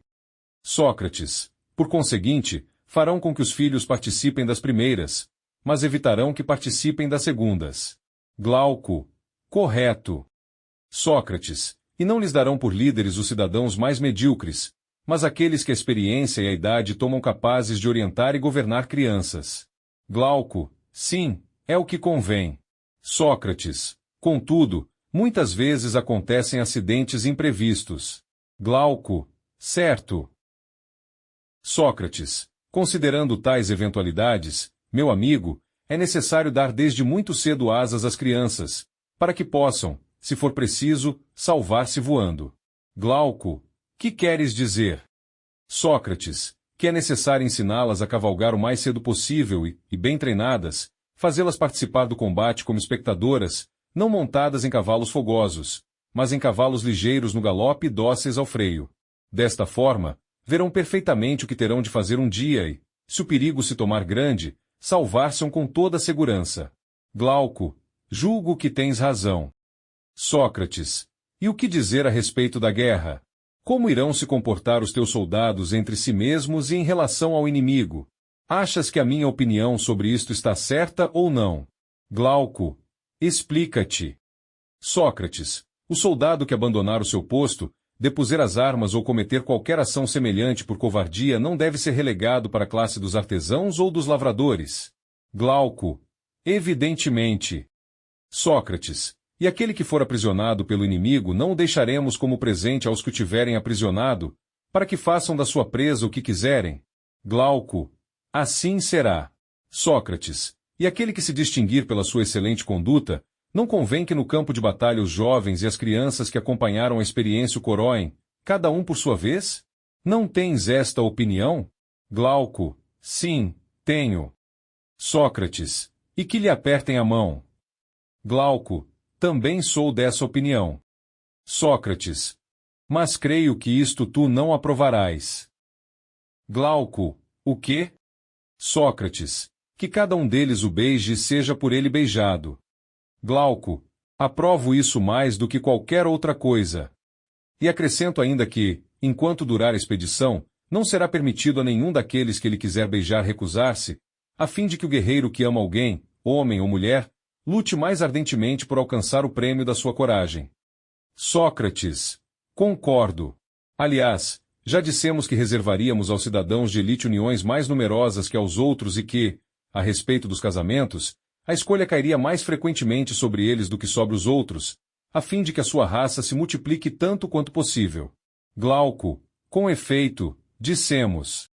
Speaker 2: Sócrates: por conseguinte, farão com que os filhos participem das primeiras, mas evitarão que participem das segundas. Glauco: correto. Sócrates: e não lhes darão por líderes os cidadãos mais medíocres, mas aqueles que a experiência e a idade tomam capazes de orientar e governar crianças. Glauco: sim, é o que convém. Sócrates: contudo, muitas vezes acontecem acidentes imprevistos. Glauco: certo. Sócrates: considerando tais eventualidades, meu amigo, é necessário dar desde muito cedo asas às crianças, para que possam, se for preciso, salvar-se voando. Glauco: que queres dizer? Sócrates: que é necessário ensiná-las a cavalgar o mais cedo possível e bem treinadas, fazê-las participar do combate como espectadoras, não montadas em cavalos fogosos, mas em cavalos ligeiros no galope e dóceis ao freio. Desta forma, verão perfeitamente o que terão de fazer um dia e, se o perigo se tomar grande, salvar-se-ão com toda a segurança. Glauco: julgo que tens razão. Sócrates: e o que dizer a respeito da guerra? Como irão se comportar os teus soldados entre si mesmos e em relação ao inimigo? Achas que a minha opinião sobre isto está certa ou não? Glauco: explica-te. Sócrates: o soldado que abandonar o seu posto, depuser as armas ou cometer qualquer ação semelhante por covardia não deve ser relegado para a classe dos artesãos ou dos lavradores. Glauco: evidentemente. Sócrates: e aquele que for aprisionado pelo inimigo não o deixaremos como presente aos que o tiverem aprisionado, para que façam da sua presa o que quiserem? Glauco: assim será. Sócrates: e aquele que se distinguir pela sua excelente conduta, não convém que no campo de batalha os jovens e as crianças que acompanharam a experiência o coroem, cada um por sua vez? Não tens esta opinião? Glauco: sim, tenho. Sócrates: e que lhe apertem a mão. Glauco: também sou dessa opinião. Sócrates: mas creio que isto tu não aprovarás. Glauco: o quê? Sócrates: que cada um deles o beije e seja por ele beijado. Glauco: aprovo isso mais do que qualquer outra coisa. E acrescento ainda que, enquanto durar a expedição, não será permitido a nenhum daqueles que ele quiser beijar recusar-se, a fim de que o guerreiro que ama alguém, homem ou mulher, lute mais ardentemente por alcançar o prêmio da sua coragem. Sócrates: concordo. Aliás, já dissemos que reservaríamos aos cidadãos de elite uniões mais numerosas que aos outros e que, a respeito dos casamentos, a escolha cairia mais frequentemente sobre eles do que sobre os outros, a fim de que a sua raça se multiplique tanto quanto possível. Glauco: com efeito, dissemos.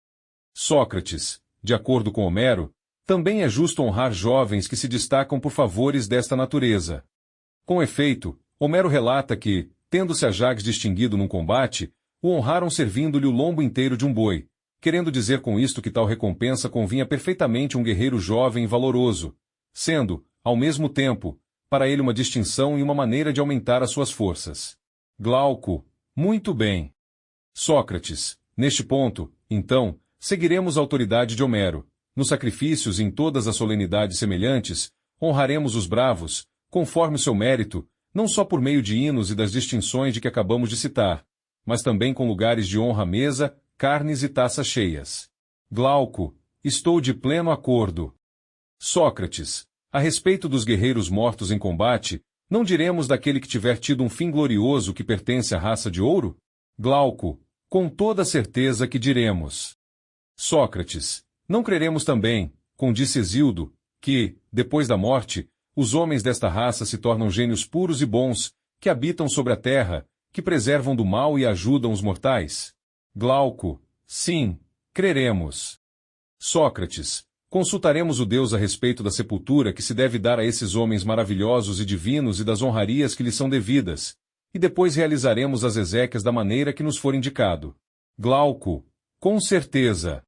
Speaker 2: Sócrates: de acordo com Homero, também é justo honrar jovens que se destacam por favores desta natureza. Com efeito, Homero relata que, tendo-se Ajax distinguido num combate, o honraram servindo-lhe o lombo inteiro de um boi, querendo dizer com isto que tal recompensa convinha perfeitamente a um guerreiro jovem e valoroso, sendo, ao mesmo tempo, para ele uma distinção e uma maneira de aumentar as suas forças. Glauco: muito bem. Sócrates: neste ponto, então, seguiremos a autoridade de Homero. Nos sacrifícios e em todas as solenidades semelhantes, honraremos os bravos, conforme o seu mérito, não só por meio de hinos e das distinções de que acabamos de citar, mas também com lugares de honra à mesa, carnes e taças cheias. Glauco: estou de pleno acordo. Sócrates: a respeito dos guerreiros mortos em combate, não diremos daquele que tiver tido um fim glorioso que pertence à raça de ouro? Glauco: com toda certeza que diremos. Sócrates: não creremos também, como disse Hesíodo, que, depois da morte, os homens desta raça se tornam gênios puros e bons, que habitam sobre a terra, que preservam do mal e ajudam os mortais? Glauco: sim, creremos. Sócrates: Consultaremos o Deus a respeito da sepultura que se deve dar a esses homens maravilhosos e divinos e das honrarias que lhes são devidas, e depois realizaremos as exéquias da maneira que nos for indicado. Glauco, com certeza.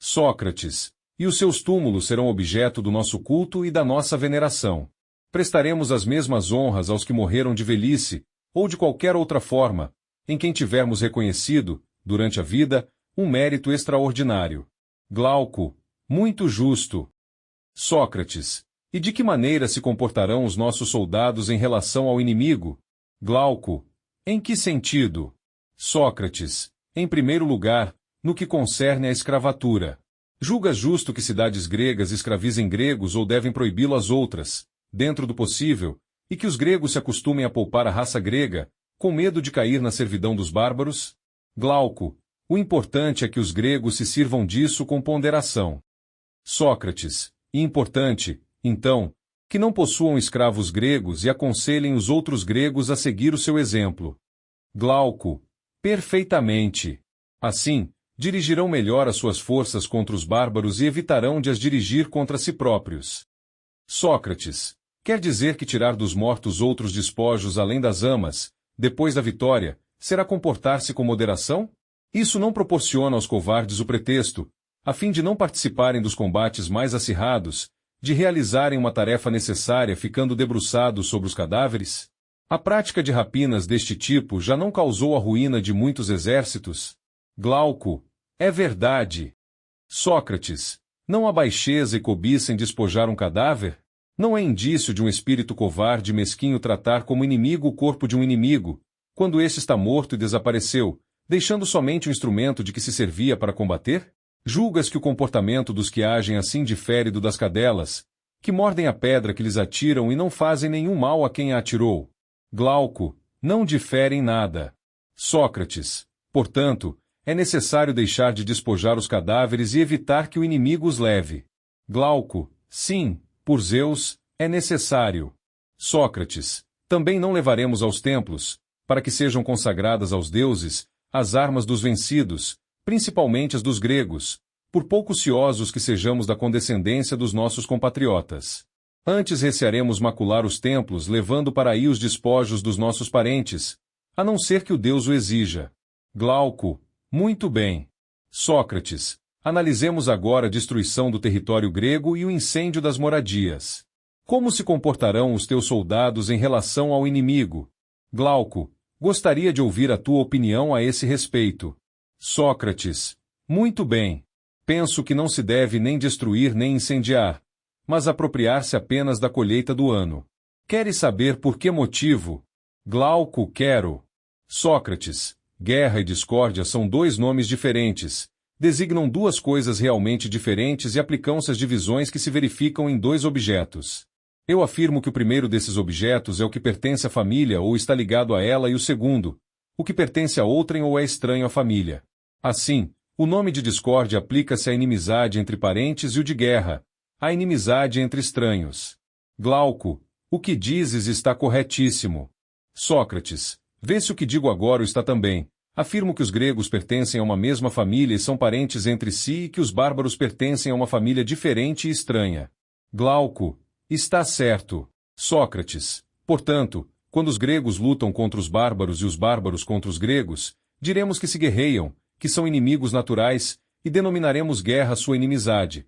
Speaker 2: Sócrates, e os seus túmulos serão objeto do nosso culto e da nossa veneração. Prestaremos as mesmas honras aos que morreram de velhice, ou de qualquer outra forma, em quem tivermos reconhecido, durante a vida, um mérito extraordinário. Glauco, muito justo. Sócrates, e de que maneira se comportarão os nossos soldados em relação ao inimigo? Glauco, em que sentido? Sócrates, em primeiro lugar, no que concerne à escravatura. Julgas justo que cidades gregas escravizem gregos ou devem proibi-lo às outras, dentro do possível, e que os gregos se acostumem a poupar a raça grega, com medo de cair na servidão dos bárbaros? Glauco, o importante é que os gregos se sirvam disso com ponderação. Sócrates, e importante, então, que não possuam escravos gregos e aconselhem os outros gregos a seguir o seu exemplo. Glauco, perfeitamente. Assim, dirigirão melhor as suas forças contra os bárbaros e evitarão de as dirigir contra si próprios. Sócrates, quer dizer que tirar dos mortos outros despojos além das amas, depois da vitória, será comportar-se com moderação? Isso não proporciona aos covardes o pretexto, a fim de não participarem dos combates mais acirrados, de realizarem uma tarefa necessária ficando debruçados sobre os cadáveres? A prática de rapinas deste tipo já não causou a ruína de muitos exércitos? Glauco, é verdade. Sócrates, não há baixeza e cobiça em despojar um cadáver? Não é indício de um espírito covarde e mesquinho tratar como inimigo o corpo de um inimigo, quando este está morto e desapareceu, deixando somente o instrumento de que se servia para combater? Julgas que o comportamento dos que agem assim difere do das cadelas, que mordem a pedra que lhes atiram e não fazem nenhum mal a quem a atirou? Glauco, não difere em nada. Sócrates, portanto, é necessário deixar de despojar os cadáveres e evitar que o inimigo os leve. Glauco, sim, por Zeus, é necessário. Sócrates, também não levaremos aos templos, para que sejam consagradas aos deuses, as armas dos vencidos, principalmente as dos gregos, por pouco ciosos que sejamos da condescendência dos nossos compatriotas. Antes recearemos macular os templos levando para aí os despojos dos nossos parentes, a não ser que o Deus o exija. Glauco, muito bem. Sócrates, analisemos agora a destruição do território grego e o incêndio das moradias. Como se comportarão os teus soldados em relação ao inimigo? Glauco, gostaria de ouvir a tua opinião a esse respeito. Sócrates, muito bem. Penso que não se deve nem destruir nem incendiar, mas apropriar-se apenas da colheita do ano. Queres saber por que motivo? Glauco, quero. Sócrates, guerra e discórdia são dois nomes diferentes, designam duas coisas realmente diferentes e aplicam-se às divisões que se verificam em dois objetos. Eu afirmo que o primeiro desses objetos é o que pertence à família ou está ligado a ela e o segundo, o que pertence a outrem ou é estranho à família. Assim, o nome de discórdia aplica-se à inimizade entre parentes e o de guerra, à inimizade entre estranhos. Glauco, o que dizes está corretíssimo. Sócrates, vê se o que digo agora o está também. Afirmo que os gregos pertencem a uma mesma família e são parentes entre si e que os bárbaros pertencem a uma família diferente e estranha. Glauco, está certo. Sócrates, portanto, quando os gregos lutam contra os bárbaros e os bárbaros contra os gregos, diremos que se guerreiam, que são inimigos naturais, e denominaremos guerra sua inimizade.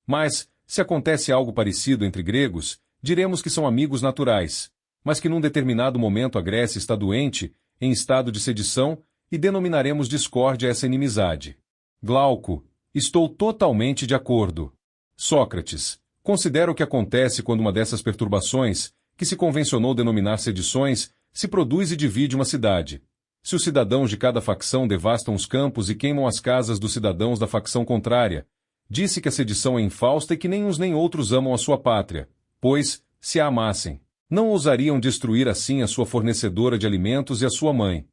Speaker 2: Mas, se acontece algo parecido entre gregos, diremos que são amigos naturais, mas que num determinado momento a Grécia está doente, em estado de sedição, e denominaremos discórdia essa inimizade. Glauco, estou totalmente de acordo. Sócrates, considera o que acontece quando uma dessas perturbações, que se convencionou denominar sedições, se produz e divide uma cidade. Se os cidadãos de cada facção devastam os campos e queimam as casas dos cidadãos da facção contrária, disse que a sedição é infausta e que nem uns nem outros amam a sua pátria, pois, se a amassem, não ousariam destruir assim a sua fornecedora de alimentos e a sua mãe.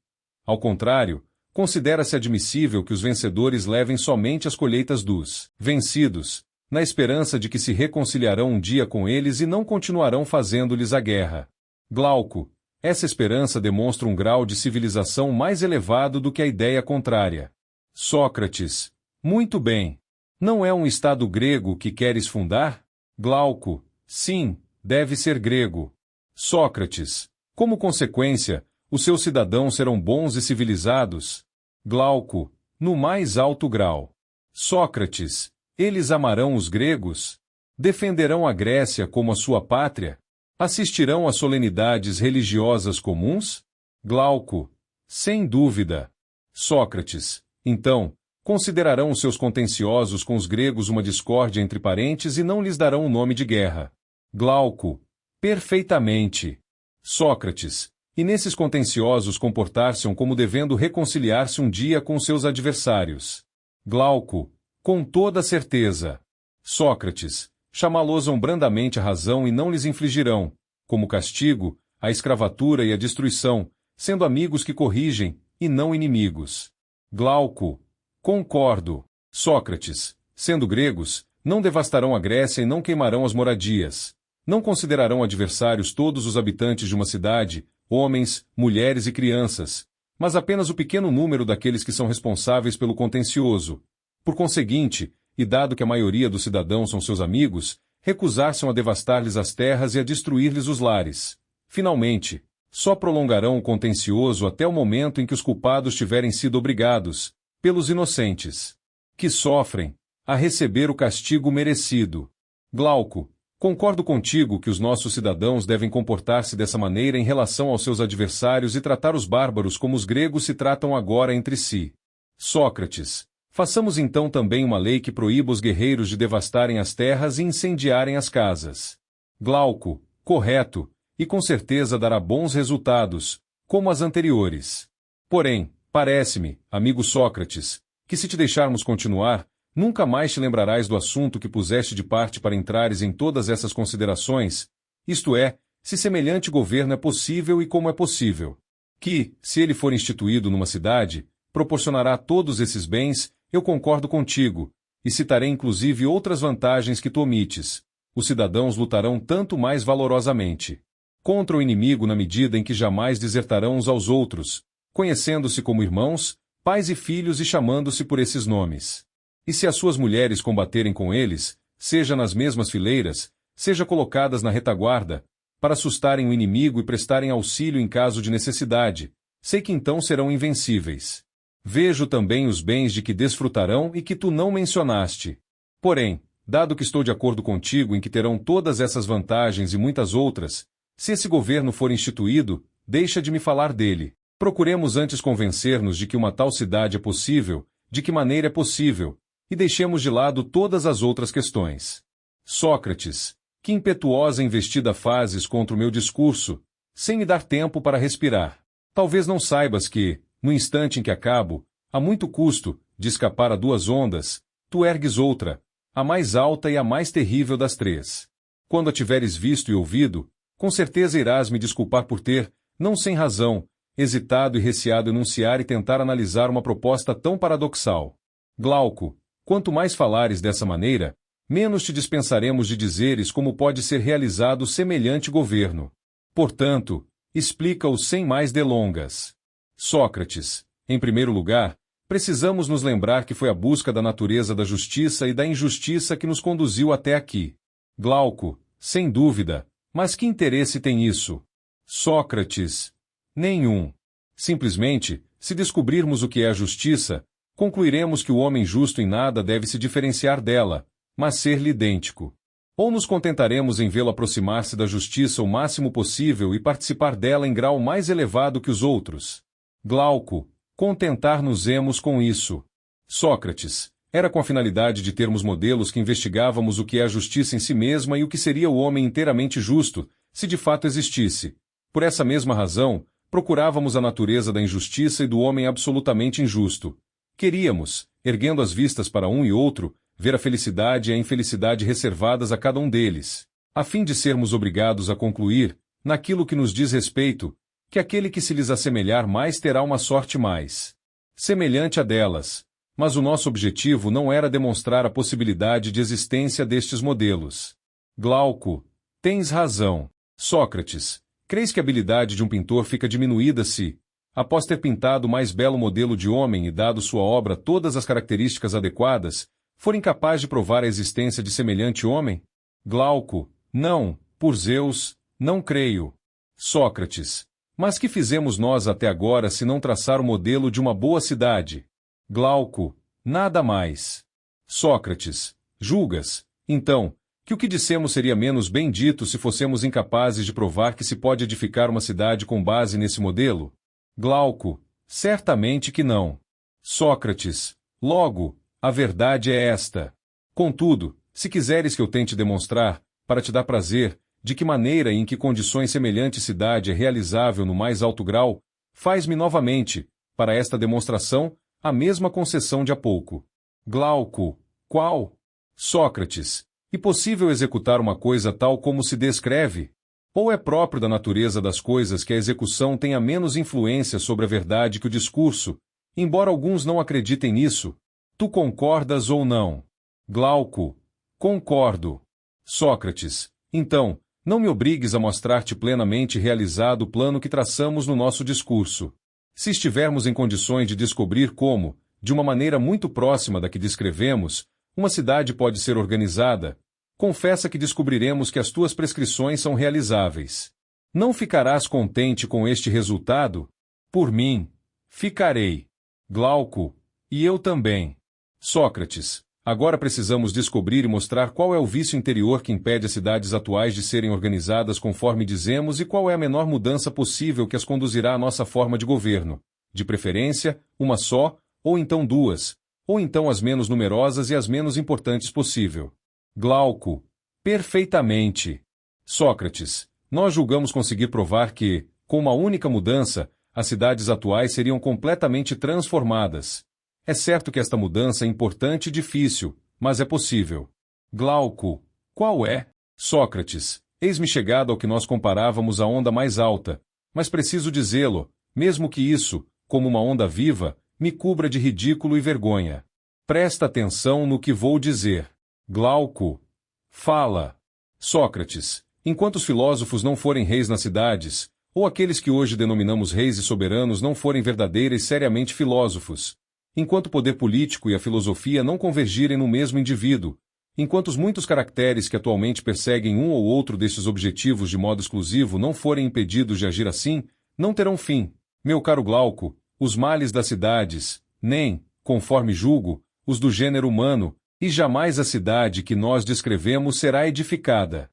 Speaker 2: Ao contrário, considera-se admissível que os vencedores levem somente as colheitas dos vencidos, na esperança de que se reconciliarão um dia com eles e não continuarão fazendo-lhes a guerra. Glauco, essa esperança demonstra um grau de civilização mais elevado do que a ideia contrária. Sócrates, muito bem. Não é um Estado grego que queres fundar? Glauco: sim, deve ser grego. Sócrates: como consequência, os seus cidadãos serão bons e civilizados? Glauco: no mais alto grau. Sócrates: eles amarão os gregos? Defenderão a Grécia como a sua pátria? Assistirão às solenidades religiosas comuns? Glauco: sem dúvida. Sócrates: então, considerarão os seus contenciosos com os gregos uma discórdia entre parentes e não lhes darão o nome de guerra. Glauco: perfeitamente. Sócrates: e nesses contenciosos comportar-se-ão como devendo reconciliar-se um dia com seus adversários. Glauco: com toda certeza. Sócrates: chamá-los-ão brandamente a razão e não lhes infligirão, como castigo, a escravatura e a destruição, sendo amigos que corrigem, e não inimigos. Glauco: concordo. Sócrates: sendo gregos, não devastarão a Grécia e não queimarão as moradias. Não considerarão adversários todos os habitantes de uma cidade, homens, mulheres e crianças, mas apenas o pequeno número daqueles que são responsáveis pelo contencioso. Por conseguinte, e dado que a maioria dos cidadãos são seus amigos, recusar-se-ão a devastar-lhes as terras e a destruir-lhes os lares. Finalmente, só prolongarão o contencioso até o momento em que os culpados tiverem sido obrigados, pelos inocentes, que sofrem, a receber o castigo merecido. Glauco: concordo contigo que os nossos cidadãos devem comportar-se dessa maneira em relação aos seus adversários e tratar os bárbaros como os gregos se tratam agora entre si. Sócrates: façamos então também uma lei que proíba os guerreiros de devastarem as terras e incendiarem as casas. Glauco: correto, e com certeza dará bons resultados, como as anteriores. Porém, parece-me, amigo Sócrates, que se te deixarmos continuar, nunca mais te lembrarás do assunto que puseste de parte para entrares em todas essas considerações, isto é, se semelhante governo é possível e como é possível. Que, se ele for instituído numa cidade, proporcionará todos esses bens, eu concordo contigo, e citarei inclusive outras vantagens que tu omites. Os cidadãos lutarão tanto mais valorosamente contra o inimigo na medida em que jamais desertarão uns aos outros, conhecendo-se como irmãos, pais e filhos e chamando-se por esses nomes. E se as suas mulheres combaterem com eles, seja nas mesmas fileiras, seja colocadas na retaguarda, para assustarem o inimigo e prestarem auxílio em caso de necessidade, sei que então serão invencíveis. Vejo também os bens de que desfrutarão e que tu não mencionaste. Porém, dado que estou de acordo contigo em que terão todas essas vantagens e muitas outras, se esse governo for instituído, deixa de me falar dele. Procuremos antes convencer-nos de que uma tal cidade é possível, de que maneira é possível, e deixemos de lado todas as outras questões. Sócrates: que impetuosa investida fazes contra o meu discurso, sem me dar tempo para respirar. Talvez não saibas que, no instante em que acabo, a muito custo, de escapar a duas ondas, tu ergues outra, a mais alta e a mais terrível das três. Quando a tiveres visto e ouvido, com certeza irás me desculpar por ter, não sem razão, hesitado e receado enunciar e tentar analisar uma proposta tão paradoxal. Glauco: quanto mais falares dessa maneira, menos te dispensaremos de dizeres como pode ser realizado semelhante governo. Portanto, explica-o sem mais delongas. Sócrates: em primeiro lugar, precisamos nos lembrar que foi a busca da natureza da justiça e da injustiça que nos conduziu até aqui. Glauco: sem dúvida, mas que interesse tem isso? Sócrates: nenhum. Simplesmente, se descobrirmos o que é a justiça, concluiremos que o homem justo em nada deve se diferenciar dela, mas ser-lhe idêntico. Ou nos contentaremos em vê-lo aproximar-se da justiça o máximo possível e participar dela em grau mais elevado que os outros. Glauco: contentar-nos-emos com isso. Sócrates: era com a finalidade de termos modelos que investigávamos o que é a justiça em si mesma e o que seria o homem inteiramente justo, se de fato existisse. Por essa mesma razão, procurávamos a natureza da injustiça e do homem absolutamente injusto. Queríamos, erguendo as vistas para um e outro, ver a felicidade e a infelicidade reservadas a cada um deles, a fim de sermos obrigados a concluir, naquilo que nos diz respeito, que aquele que se lhes assemelhar mais terá uma sorte mais semelhante à delas. Mas o nosso objetivo não era demonstrar a possibilidade de existência destes modelos. Glauco: tens razão. Sócrates: crees que a habilidade de um pintor fica diminuída se, após ter pintado o mais belo modelo de homem e dado sua obra todas as características adequadas, for incapaz de provar a existência de semelhante homem? Glauco: não, por Zeus, não creio. Sócrates: mas que fizemos nós até agora se não traçar o modelo de uma boa cidade? Glauco: nada mais. Sócrates: julgas, então, que o que dissemos seria menos bem dito se fossemos incapazes de provar que se pode edificar uma cidade com base nesse modelo? Glauco: certamente que não. Sócrates: logo, a verdade é esta. Contudo, se quiseres que eu tente demonstrar, para te dar prazer, de que maneira e em que condições semelhante cidade é realizável no mais alto grau, faz-me novamente, para esta demonstração, a mesma concessão de há pouco. Glauco: qual? Sócrates: e possível executar uma coisa tal como se descreve? Ou é próprio da natureza das coisas que a execução tenha menos influência sobre a verdade que o discurso, embora alguns não acreditem nisso? Tu concordas ou não? Glauco: concordo. Sócrates: então, não me obrigues a mostrar-te plenamente realizado o plano que traçamos no nosso discurso. Se estivermos em condições de descobrir como, de uma maneira muito próxima da que descrevemos, uma cidade pode ser organizada, confessa que descobriremos que as tuas prescrições são realizáveis. Não ficarás contente com este resultado? Por mim, ficarei. Glauco: e eu também. Sócrates: agora precisamos descobrir e mostrar qual é o vício interior que impede as cidades atuais de serem organizadas conforme dizemos e qual é a menor mudança possível que as conduzirá à nossa forma de governo. De preferência, uma só, ou então duas, ou então as menos numerosas e as menos importantes possível. Glauco: perfeitamente. Sócrates: nós julgamos conseguir provar que, com uma única mudança, as cidades atuais seriam completamente transformadas. É certo que esta mudança é importante e difícil, mas é possível. Glauco: qual é? Sócrates: eis-me chegado ao que nós comparávamos à onda mais alta, mas preciso dizê-lo, mesmo que isso, como uma onda viva, me cubra de ridículo e vergonha. Presta atenção no que vou dizer. Glauco: fala. Sócrates: enquanto os filósofos não forem reis nas cidades, ou aqueles que hoje denominamos reis e soberanos não forem verdadeiros e seriamente filósofos, enquanto o poder político e a filosofia não convergirem no mesmo indivíduo, enquanto os muitos caracteres que atualmente perseguem um ou outro destes objetivos de modo exclusivo não forem impedidos de agir assim, não terão fim. Meu caro Glauco, os males das cidades, nem, conforme julgo, os do gênero humano, e jamais a cidade que nós descrevemos será edificada.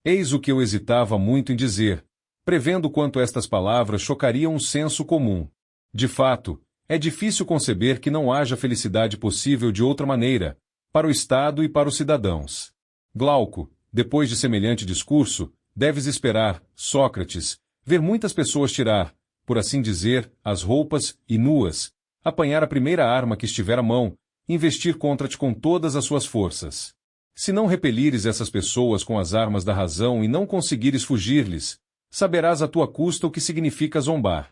Speaker 2: Eis o que eu hesitava muito em dizer, prevendo quanto estas palavras chocariam um senso comum. De fato, é difícil conceber que não haja felicidade possível de outra maneira, para o Estado e para os cidadãos. Glauco, depois de semelhante discurso, deves esperar, Sócrates, ver muitas pessoas tirar, por assim dizer, as roupas, e nuas, apanhar a primeira arma que estiver à mão, investir contra-te com todas as suas forças. Se não repelires essas pessoas com as armas da razão e não conseguires fugir-lhes, saberás à tua custa o que significa zombar.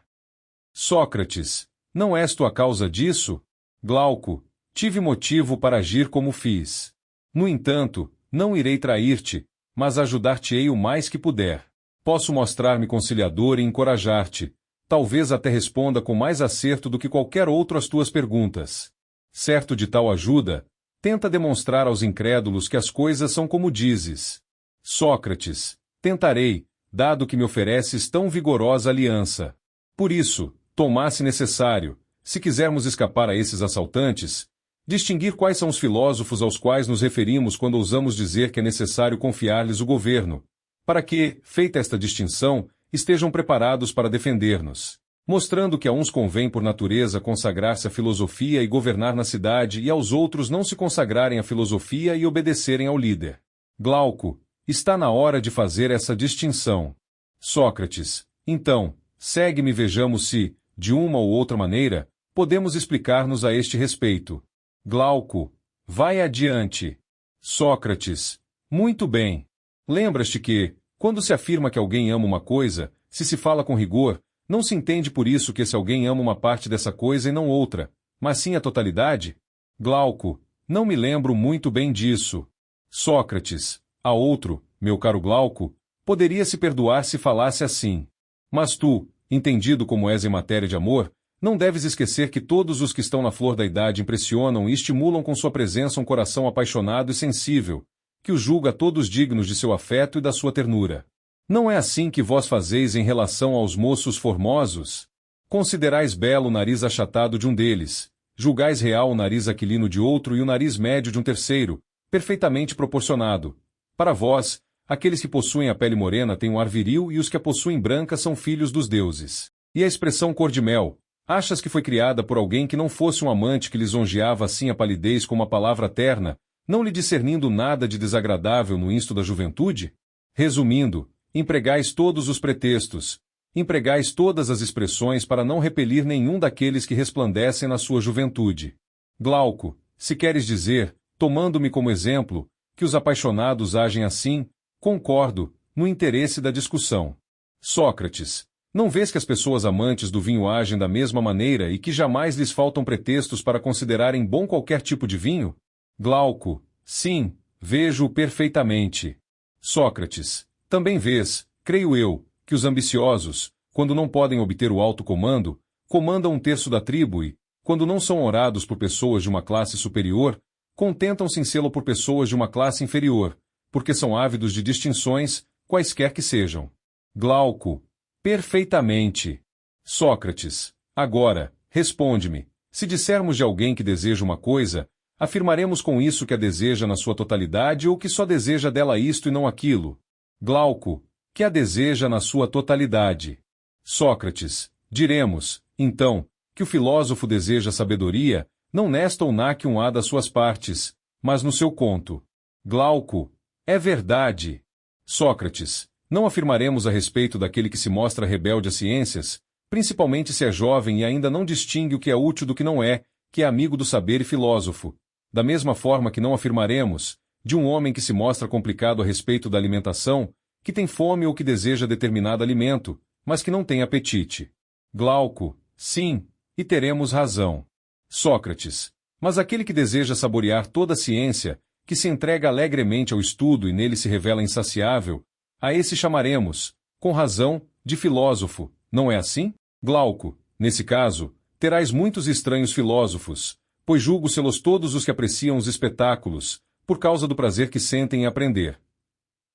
Speaker 2: Sócrates: não és tu a causa disso? Glauco: tive motivo para agir como fiz. No entanto, não irei trair-te, mas ajudar-te-ei o mais que puder. Posso mostrar-me conciliador e encorajar-te. Talvez até responda com mais acerto do que qualquer outro às tuas perguntas. Certo de tal ajuda, tenta demonstrar aos incrédulos que as coisas são como dizes. Sócrates: tentarei, dado que me ofereces tão vigorosa aliança. Por isso, tomasse necessário, se quisermos escapar a esses assaltantes, distinguir quais são os filósofos aos quais nos referimos quando ousamos dizer que é necessário confiar-lhes o governo, para que, feita esta distinção, estejam preparados para defender-nos, mostrando que a uns convém por natureza consagrar-se à filosofia e governar na cidade e aos outros não se consagrarem à filosofia e obedecerem ao líder. Glauco: está na hora de fazer essa distinção. Sócrates: então, segue-me e vejamos se, de uma ou outra maneira, podemos explicar-nos a este respeito. Glauco: vai adiante. Sócrates: muito bem. Lembras-te que, quando se afirma que alguém ama uma coisa, se fala com rigor, não se entende por isso que esse alguém ama uma parte dessa coisa e não outra, mas sim a totalidade? Glauco: não me lembro muito bem disso. Sócrates: a outro, meu caro Glauco, poderia-se perdoar se falasse assim. Mas tu, entendido como és em matéria de amor, não deves esquecer que todos os que estão na flor da idade impressionam e estimulam com sua presença um coração apaixonado e sensível, que os julga todos dignos de seu afeto e da sua ternura. Não é assim que vós fazeis em relação aos moços formosos? Considerais belo o nariz achatado de um deles, julgais real o nariz aquilino de outro e o nariz médio de um terceiro, perfeitamente proporcionado. Para vós, aqueles que possuem a pele morena têm um ar viril e os que a possuem branca são filhos dos deuses. E a expressão cor de mel, achas que foi criada por alguém que não fosse um amante que lisonjeava assim a palidez com uma palavra terna, não lhe discernindo nada de desagradável no insto da juventude? Resumindo, empregais todos os pretextos, empregais todas as expressões para não repelir nenhum daqueles que resplandecem na sua juventude. Glauco, se queres dizer, tomando-me como exemplo, que os apaixonados agem assim, concordo, no interesse da discussão. Sócrates, não vês que as pessoas amantes do vinho agem da mesma maneira e que jamais lhes faltam pretextos para considerarem bom qualquer tipo de vinho? Glauco, sim, vejo-o perfeitamente. Sócrates, também vês, creio eu, que os ambiciosos, quando não podem obter o alto comando, comandam um terço da tribo e, quando não são honrados por pessoas de uma classe superior, contentam-se em sê-lo por pessoas de uma classe inferior, porque são ávidos de distinções, quaisquer que sejam. Glauco, perfeitamente. Sócrates, agora, responde-me, se dissermos de alguém que deseja uma coisa, afirmaremos com isso que a deseja na sua totalidade ou que só deseja dela isto e não aquilo? Glauco, que a deseja na sua totalidade. Sócrates, diremos, então, que o filósofo deseja sabedoria, não nesta ou na que um há das suas partes, mas no seu conto. Glauco, é verdade. Sócrates, não afirmaremos a respeito daquele que se mostra rebelde às ciências, principalmente se é jovem e ainda não distingue o que é útil do que não é, que é amigo do saber e filósofo. Da mesma forma que não afirmaremos, de um homem que se mostra complicado a respeito da alimentação, que tem fome ou que deseja determinado alimento, mas que não tem apetite. Glauco, sim, e teremos razão. Sócrates, mas aquele que deseja saborear toda a ciência, que se entrega alegremente ao estudo e nele se revela insaciável, a esse chamaremos, com razão, de filósofo, não é assim? Glauco, nesse caso, terás muitos estranhos filósofos, pois julgo sê-los todos os que apreciam os espetáculos, por causa do prazer que sentem em aprender.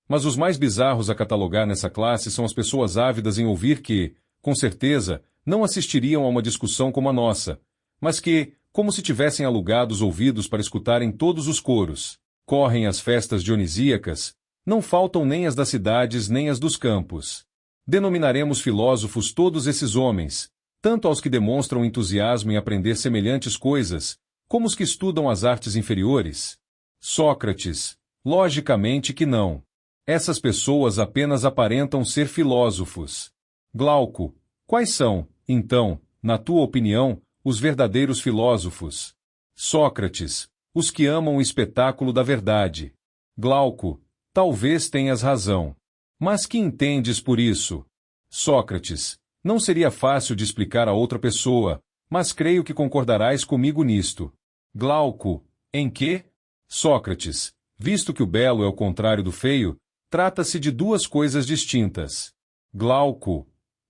Speaker 2: Mas os mais bizarros a catalogar nessa classe são as pessoas ávidas em ouvir que, com certeza, não assistiriam a uma discussão como a nossa, mas que, como se tivessem alugado os ouvidos para escutarem todos os coros, correm às festas dionisíacas, não faltam nem as das cidades nem as dos campos. Denominaremos filósofos todos esses homens, tanto aos que demonstram entusiasmo em aprender semelhantes coisas, como os que estudam as artes inferiores? Sócrates, logicamente que não. Essas pessoas apenas aparentam ser filósofos. Glauco, quais são, então, na tua opinião, os verdadeiros filósofos? Sócrates, os que amam o espetáculo da verdade. Glauco, talvez tenhas razão. Mas que entendes por isso? Sócrates, não seria fácil de explicar a outra pessoa, mas creio que concordarás comigo nisto. Glauco, em que? Sócrates, visto que o belo é o contrário do feio, trata-se de duas coisas distintas. Glauco,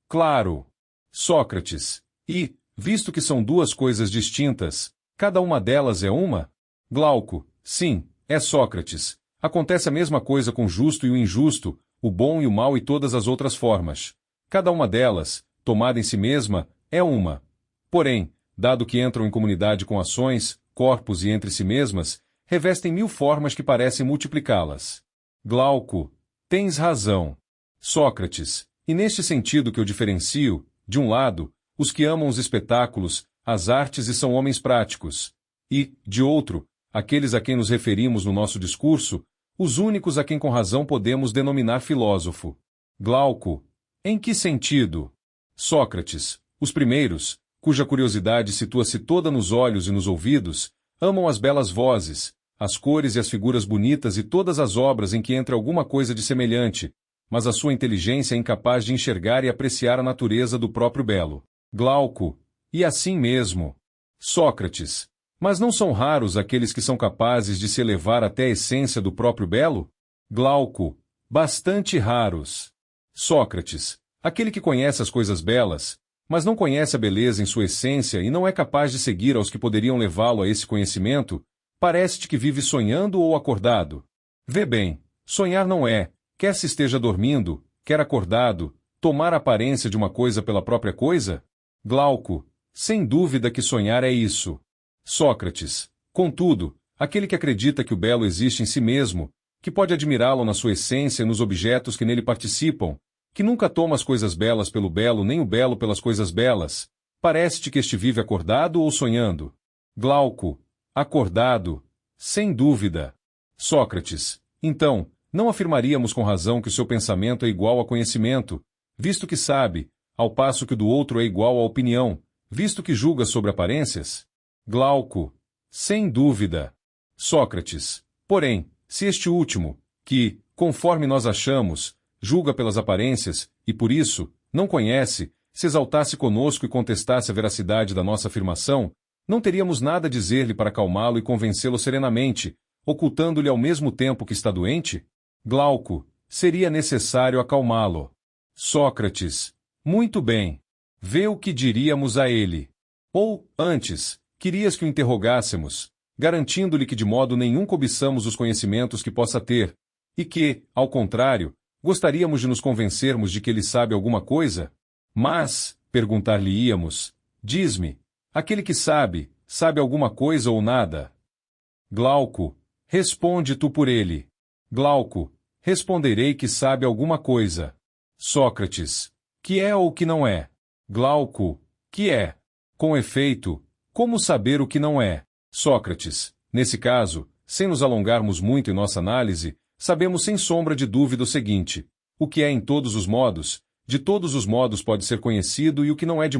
Speaker 2: claro. Sócrates, e, visto que são duas coisas distintas, cada uma delas é uma? Glauco, sim, é Sócrates. Acontece a mesma coisa com o justo e o injusto, o bom e o mal e todas as outras formas. Cada uma delas, tomada em si mesma, é uma. Porém, dado que entram em comunidade com ações, corpos e entre si mesmas, revestem 1000 formas que parecem multiplicá-las. Glauco, tens razão. Sócrates, e neste sentido que eu diferencio, de um lado, os que amam os espetáculos, as artes e são homens práticos, e, de outro, aqueles a quem nos referimos no nosso discurso, os únicos a quem com razão podemos denominar filósofo. Glauco, em que sentido? Sócrates, os primeiros, cuja curiosidade situa-se toda nos olhos e nos ouvidos, amam as belas vozes, as cores e as figuras bonitas e todas as obras em que entra alguma coisa de semelhante, mas a sua inteligência é incapaz de enxergar e apreciar a natureza do próprio belo. Glauco, e assim mesmo. Sócrates, mas não são raros aqueles que são capazes de se elevar até a essência do próprio belo? Glauco, bastante raros. Sócrates, aquele que conhece as coisas belas, mas não conhece a beleza em sua essência e não é capaz de seguir aos que poderiam levá-lo a esse conhecimento, parece-te que vive sonhando ou acordado? Vê bem, sonhar não é, quer se esteja dormindo, quer acordado, tomar a aparência de uma coisa pela própria coisa? Glauco, sem dúvida que sonhar é isso. Sócrates, contudo, aquele que acredita que o belo existe em si mesmo, que pode admirá-lo na sua essência e nos objetos que nele participam, que nunca toma as coisas belas pelo belo nem o belo pelas coisas belas, parece-te que este vive acordado ou sonhando? Glauco, acordado, sem dúvida. Sócrates, então, não afirmaríamos com razão que o seu pensamento é igual a conhecimento, visto que sabe, ao passo que o do outro é igual à opinião, visto que julga sobre aparências? Glauco, sem dúvida. Sócrates, porém, se este último, que, conforme nós achamos, julga pelas aparências, e por isso, não conhece, se exaltasse conosco e contestasse a veracidade da nossa afirmação, não teríamos nada a dizer-lhe para acalmá-lo e convencê-lo serenamente, ocultando-lhe ao mesmo tempo que está doente? Glauco, seria necessário acalmá-lo. Sócrates, muito bem. Vê o que diríamos a ele. Ou, antes, querias que o interrogássemos, garantindo-lhe que de modo nenhum cobiçamos os conhecimentos que possa ter, e que, ao contrário, gostaríamos de nos convencermos de que ele sabe alguma coisa? Mas, perguntar-lhe-íamos, diz-me, aquele que sabe, sabe alguma coisa ou nada? Glauco, responde tu por ele. Glauco, responderei que sabe alguma coisa. Sócrates, que é ou que não é? Glauco, que é? Com efeito, como saber o que não é? Sócrates, nesse caso, sem nos alongarmos muito em nossa análise, sabemos sem sombra de dúvida o seguinte: o que é em todos os modos, de todos os modos pode ser conhecido, e o que não é de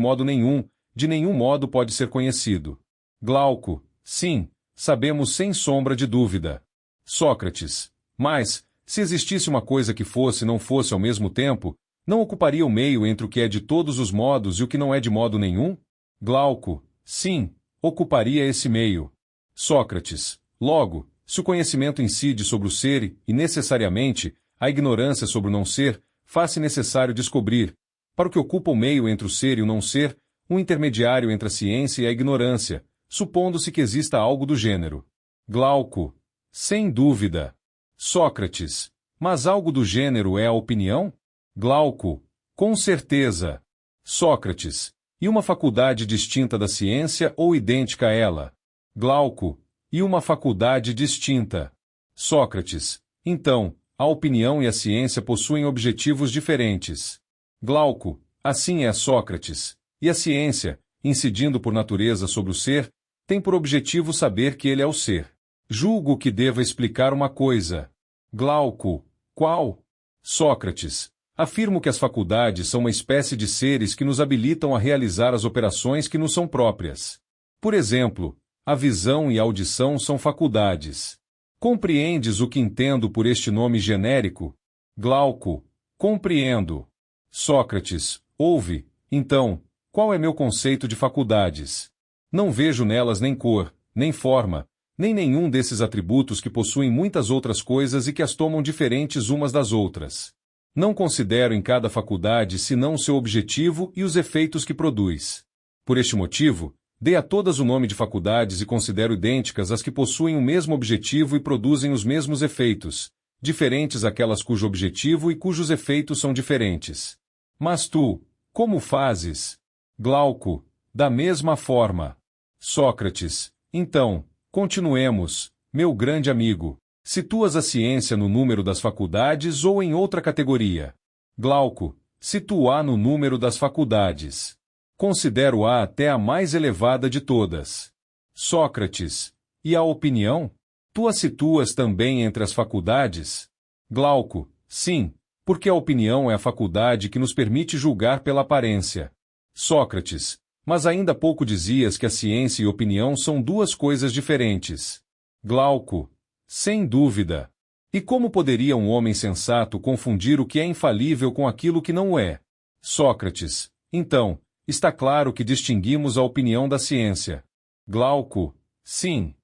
Speaker 2: nenhum modo pode ser conhecido. Glauco, sim, sabemos sem sombra de dúvida. Sócrates, mas, se existisse uma coisa que fosse e não fosse ao mesmo tempo, não ocuparia o meio entre o que é de todos os modos e o que não é de modo nenhum? Glauco, sim, ocuparia esse meio. Sócrates, logo, se o conhecimento incide sobre o ser e, necessariamente, a ignorância sobre o não ser, faz-se necessário descobrir, para o que ocupa o meio entre o ser e o não ser, um intermediário entre a ciência e a ignorância, supondo-se que exista algo do gênero. Glauco, sem dúvida. Sócrates, mas algo do gênero é a opinião? Glauco, com certeza. Sócrates, e uma faculdade distinta da ciência ou idêntica a ela? Glauco, e uma faculdade distinta. Sócrates, então, a opinião e a ciência possuem objetivos diferentes. Glauco, assim é Sócrates, e a ciência, incidindo por natureza sobre o ser, tem por objetivo saber que ele é o ser. Julgo que deva explicar uma coisa. Glauco, qual? Sócrates, afirmo que as faculdades são uma espécie de seres que nos habilitam a realizar as operações que nos são próprias. Por exemplo, a visão e a audição são faculdades. Compreendes o que entendo por este nome genérico? Glauco, compreendo. Sócrates, ouve, então, qual é meu conceito de faculdades? Não vejo nelas nem cor, nem forma, nem nenhum desses atributos que possuem muitas outras coisas e que as tomam diferentes umas das outras. Não considero em cada faculdade senão o seu objetivo e os efeitos que produz. Por este motivo, dei a todas o nome de faculdades e considero idênticas as que possuem o mesmo objetivo e produzem os mesmos efeitos, diferentes aquelas cujo objetivo e cujos efeitos são diferentes. Mas tu, como fazes? Glauco, da mesma forma. Sócrates, então, continuemos, meu grande amigo. Situas a ciência no número das faculdades ou em outra categoria? Glauco, situa no número das faculdades. Considero-a até a mais elevada de todas. Sócrates, e a opinião? Tu a situas também entre as faculdades? Glauco, sim, porque a opinião é a faculdade que nos permite julgar pela aparência. Sócrates, mas ainda há pouco dizias que a ciência e opinião são duas coisas diferentes. Glauco, sem dúvida. E como poderia um homem sensato confundir o que é infalível com aquilo que não o é? Sócrates, então, está claro que distinguimos a opinião da ciência. Glauco, sim.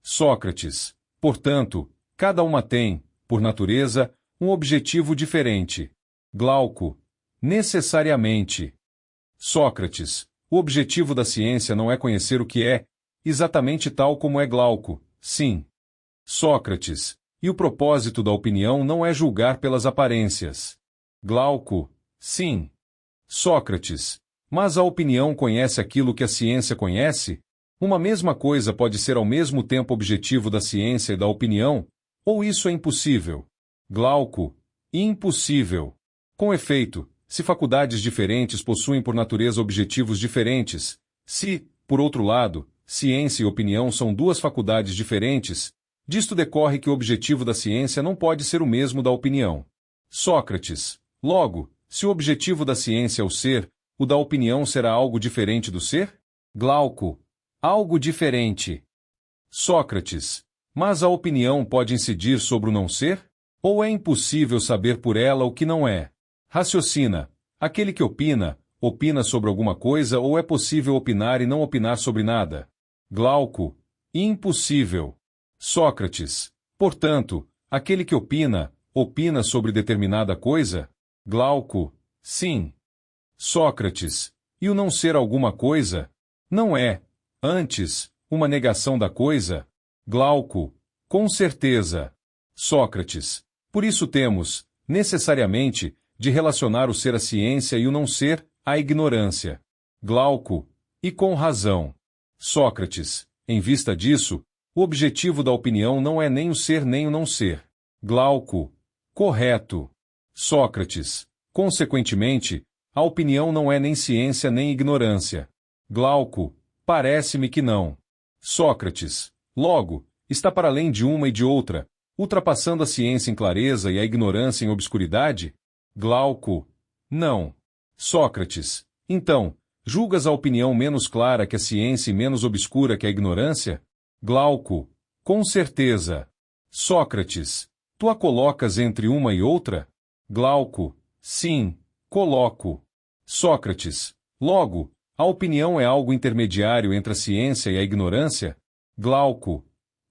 Speaker 2: Sócrates, portanto, cada uma tem, por natureza, um objetivo diferente. Glauco, necessariamente. Sócrates, o objetivo da ciência não é conhecer o que é, exatamente tal como é Glauco, sim. Sócrates, e o propósito da opinião não é julgar pelas aparências. Glauco, sim. Sócrates, mas a opinião conhece aquilo que a ciência conhece? Uma mesma coisa pode ser ao mesmo tempo objetivo da ciência e da opinião, ou isso é impossível? Glauco, impossível. Com efeito, se faculdades diferentes possuem por natureza objetivos diferentes, se, por outro lado, ciência e opinião são duas faculdades diferentes, disto decorre que o objetivo da ciência não pode ser o mesmo da opinião. Sócrates, logo, se o objetivo da ciência é o ser, o da opinião será algo diferente do ser? Glauco, algo diferente. Sócrates, mas a opinião pode incidir sobre o não ser? Ou é impossível saber por ela o que não é? Raciocina, aquele que opina, opina sobre alguma coisa ou é possível opinar e não opinar sobre nada? Glauco, impossível. Sócrates, portanto, aquele que opina, opina sobre determinada coisa? Glauco, sim. Sócrates, e o não ser alguma coisa? Não é, antes, uma negação da coisa? Glauco, com certeza. Sócrates, por isso temos, necessariamente, de relacionar o ser à ciência e o não ser à ignorância. Glauco, e com razão. Sócrates, em vista disso, o objetivo da opinião não é nem o ser nem o não ser. Glauco, correto. Sócrates, consequentemente, a opinião não é nem ciência nem ignorância. Glauco, parece-me que não. Sócrates, logo, está para além de uma e de outra, ultrapassando a ciência em clareza e a ignorância em obscuridade? Glauco, não. Sócrates, então, julgas a opinião menos clara que a ciência e menos obscura que a ignorância? Glauco, com certeza. Sócrates, tu a colocas entre uma e outra? Glauco, sim, coloco. Sócrates, logo, a opinião é algo intermediário entre a ciência e a ignorância? Glauco,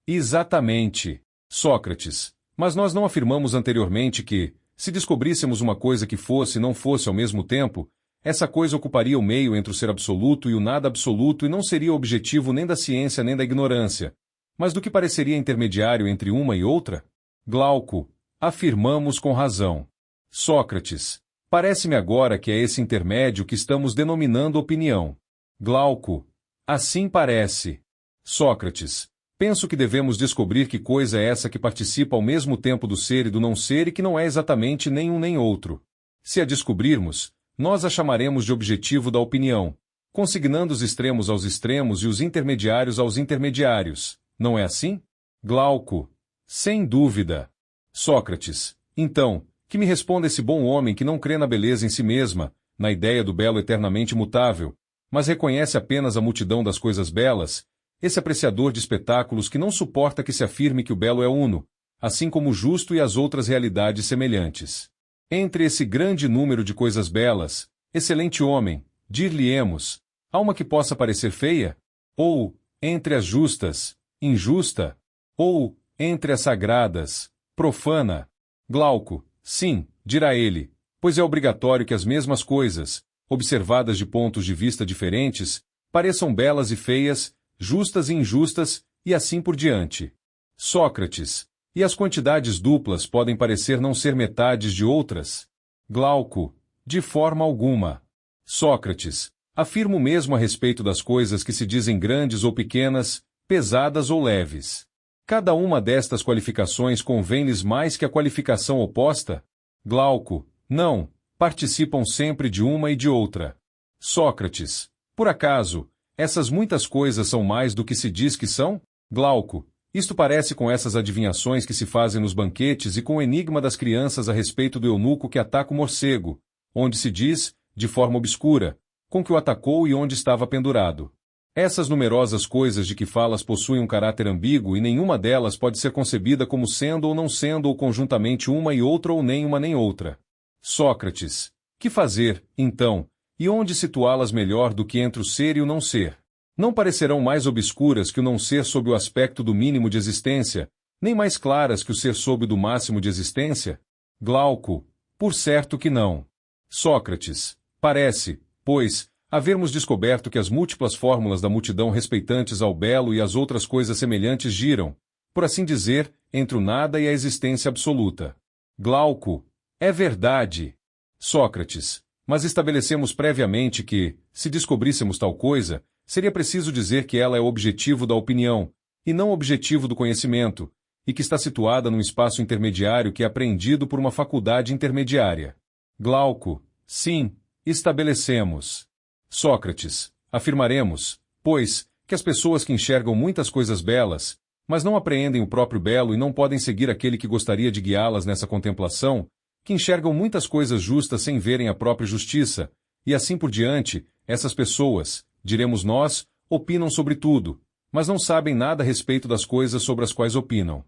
Speaker 2: exatamente. Sócrates, mas nós não afirmamos anteriormente que, se descobríssemos uma coisa que fosse e não fosse ao mesmo tempo, essa coisa ocuparia o meio entre o ser absoluto e o nada absoluto e não seria objetivo nem da ciência nem da ignorância, mas do que pareceria intermediário entre uma e outra? Glauco, afirmamos com razão. Sócrates, parece-me agora que é esse intermédio que estamos denominando opinião. Glauco, assim parece. Sócrates, penso que devemos descobrir que coisa é essa que participa ao mesmo tempo do ser e do não ser e que não é exatamente nem um nem outro. Se a descobrirmos, nós a chamaremos de objetivo da opinião, consignando os extremos aos extremos e os intermediários aos intermediários. Não é assim? Glauco, sem dúvida. Sócrates, então, que me responda esse bom homem que não crê na beleza em si mesma, na ideia do belo eternamente mutável, mas reconhece apenas a multidão das coisas belas, esse apreciador de espetáculos que não suporta que se afirme que o belo é uno, assim como o justo e as outras realidades semelhantes. Entre esse grande número de coisas belas, excelente homem, dir-lhe-emos, há uma que possa parecer feia? Ou, entre as justas, injusta? Ou, entre as sagradas, profana? Glauco, sim, dirá ele, pois é obrigatório que as mesmas coisas, observadas de pontos de vista diferentes, pareçam belas e feias, justas e injustas, e assim por diante. Sócrates, e as quantidades duplas podem parecer não ser metades de outras? Glauco, de forma alguma. Sócrates, afirmo mesmo a respeito das coisas que se dizem grandes ou pequenas, pesadas ou leves. Cada uma destas qualificações convém-lhes mais que a qualificação oposta? Glauco, não, participam sempre de uma e de outra. Sócrates, por acaso, essas muitas coisas são mais do que se diz que são? Glauco, isto parece com essas adivinhações que se fazem nos banquetes e com o enigma das crianças a respeito do eunuco que ataca o morcego, onde se diz, de forma obscura, com que o atacou e onde estava pendurado. Essas numerosas coisas de que falas possuem um caráter ambíguo e nenhuma delas pode ser concebida como sendo ou não sendo ou conjuntamente uma e outra ou nem uma nem outra. Sócrates, que fazer, então, e onde situá-las melhor do que entre o ser e o não ser? Não parecerão mais obscuras que o não ser sob o aspecto do mínimo de existência, nem mais claras que o ser sob o do máximo de existência? Glauco, por certo que não. Sócrates, parece, pois, havermos descoberto que as múltiplas fórmulas da multidão respeitantes ao belo e às outras coisas semelhantes giram, por assim dizer, entre o nada e a existência absoluta. Glauco: é verdade. Sócrates: mas estabelecemos previamente que, se descobríssemos tal coisa, seria preciso dizer que ela é objetivo da opinião, e não objetivo do conhecimento, e que está situada num espaço intermediário que é apreendido por uma faculdade intermediária. Glauco: sim, estabelecemos. Sócrates: afirmaremos, pois, que as pessoas que enxergam muitas coisas belas, mas não apreendem o próprio belo e não podem seguir aquele que gostaria de guiá-las nessa contemplação, que enxergam muitas coisas justas sem verem a própria justiça, e assim por diante, essas pessoas, diremos nós, opinam sobre tudo, mas não sabem nada a respeito das coisas sobre as quais opinam.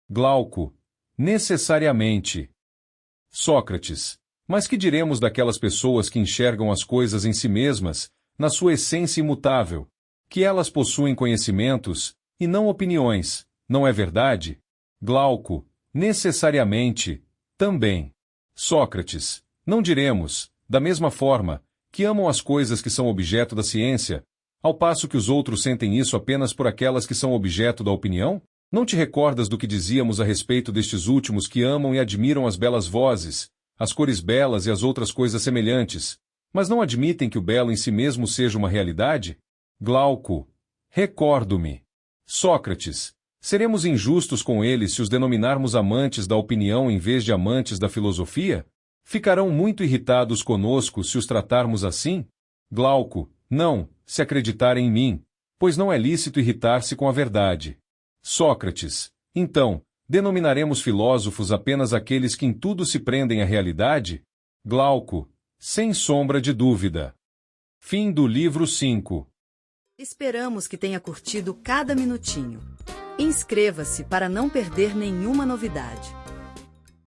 Speaker 2: Glauco: necessariamente. Sócrates: mas que diremos daquelas pessoas que enxergam as coisas em si mesmas, na sua essência imutável, que elas possuem conhecimentos, e não opiniões, não é verdade? Glauco: necessariamente, também. Sócrates: não diremos, da mesma forma, que amam as coisas que são objeto da ciência, ao passo que os outros sentem isso apenas por aquelas que são objeto da opinião? Não te recordas do que dizíamos a respeito destes últimos que amam e admiram as belas vozes, as cores belas e as outras coisas semelhantes, mas não admitem que o belo em si mesmo seja uma realidade? Glauco: recordo-me. Sócrates: seremos injustos com eles se os denominarmos amantes da opinião em vez de amantes da filosofia? Ficarão muito irritados conosco se os tratarmos assim? Glauco: não, se acreditarem em mim, pois não é lícito irritar-se com a verdade. Sócrates: então, denominaremos filósofos apenas aqueles que em tudo se prendem à realidade? Glauco: sem sombra de dúvida. Fim do livro 5.
Speaker 1: Esperamos que tenha curtido cada minutinho. Inscreva-se para não perder nenhuma novidade.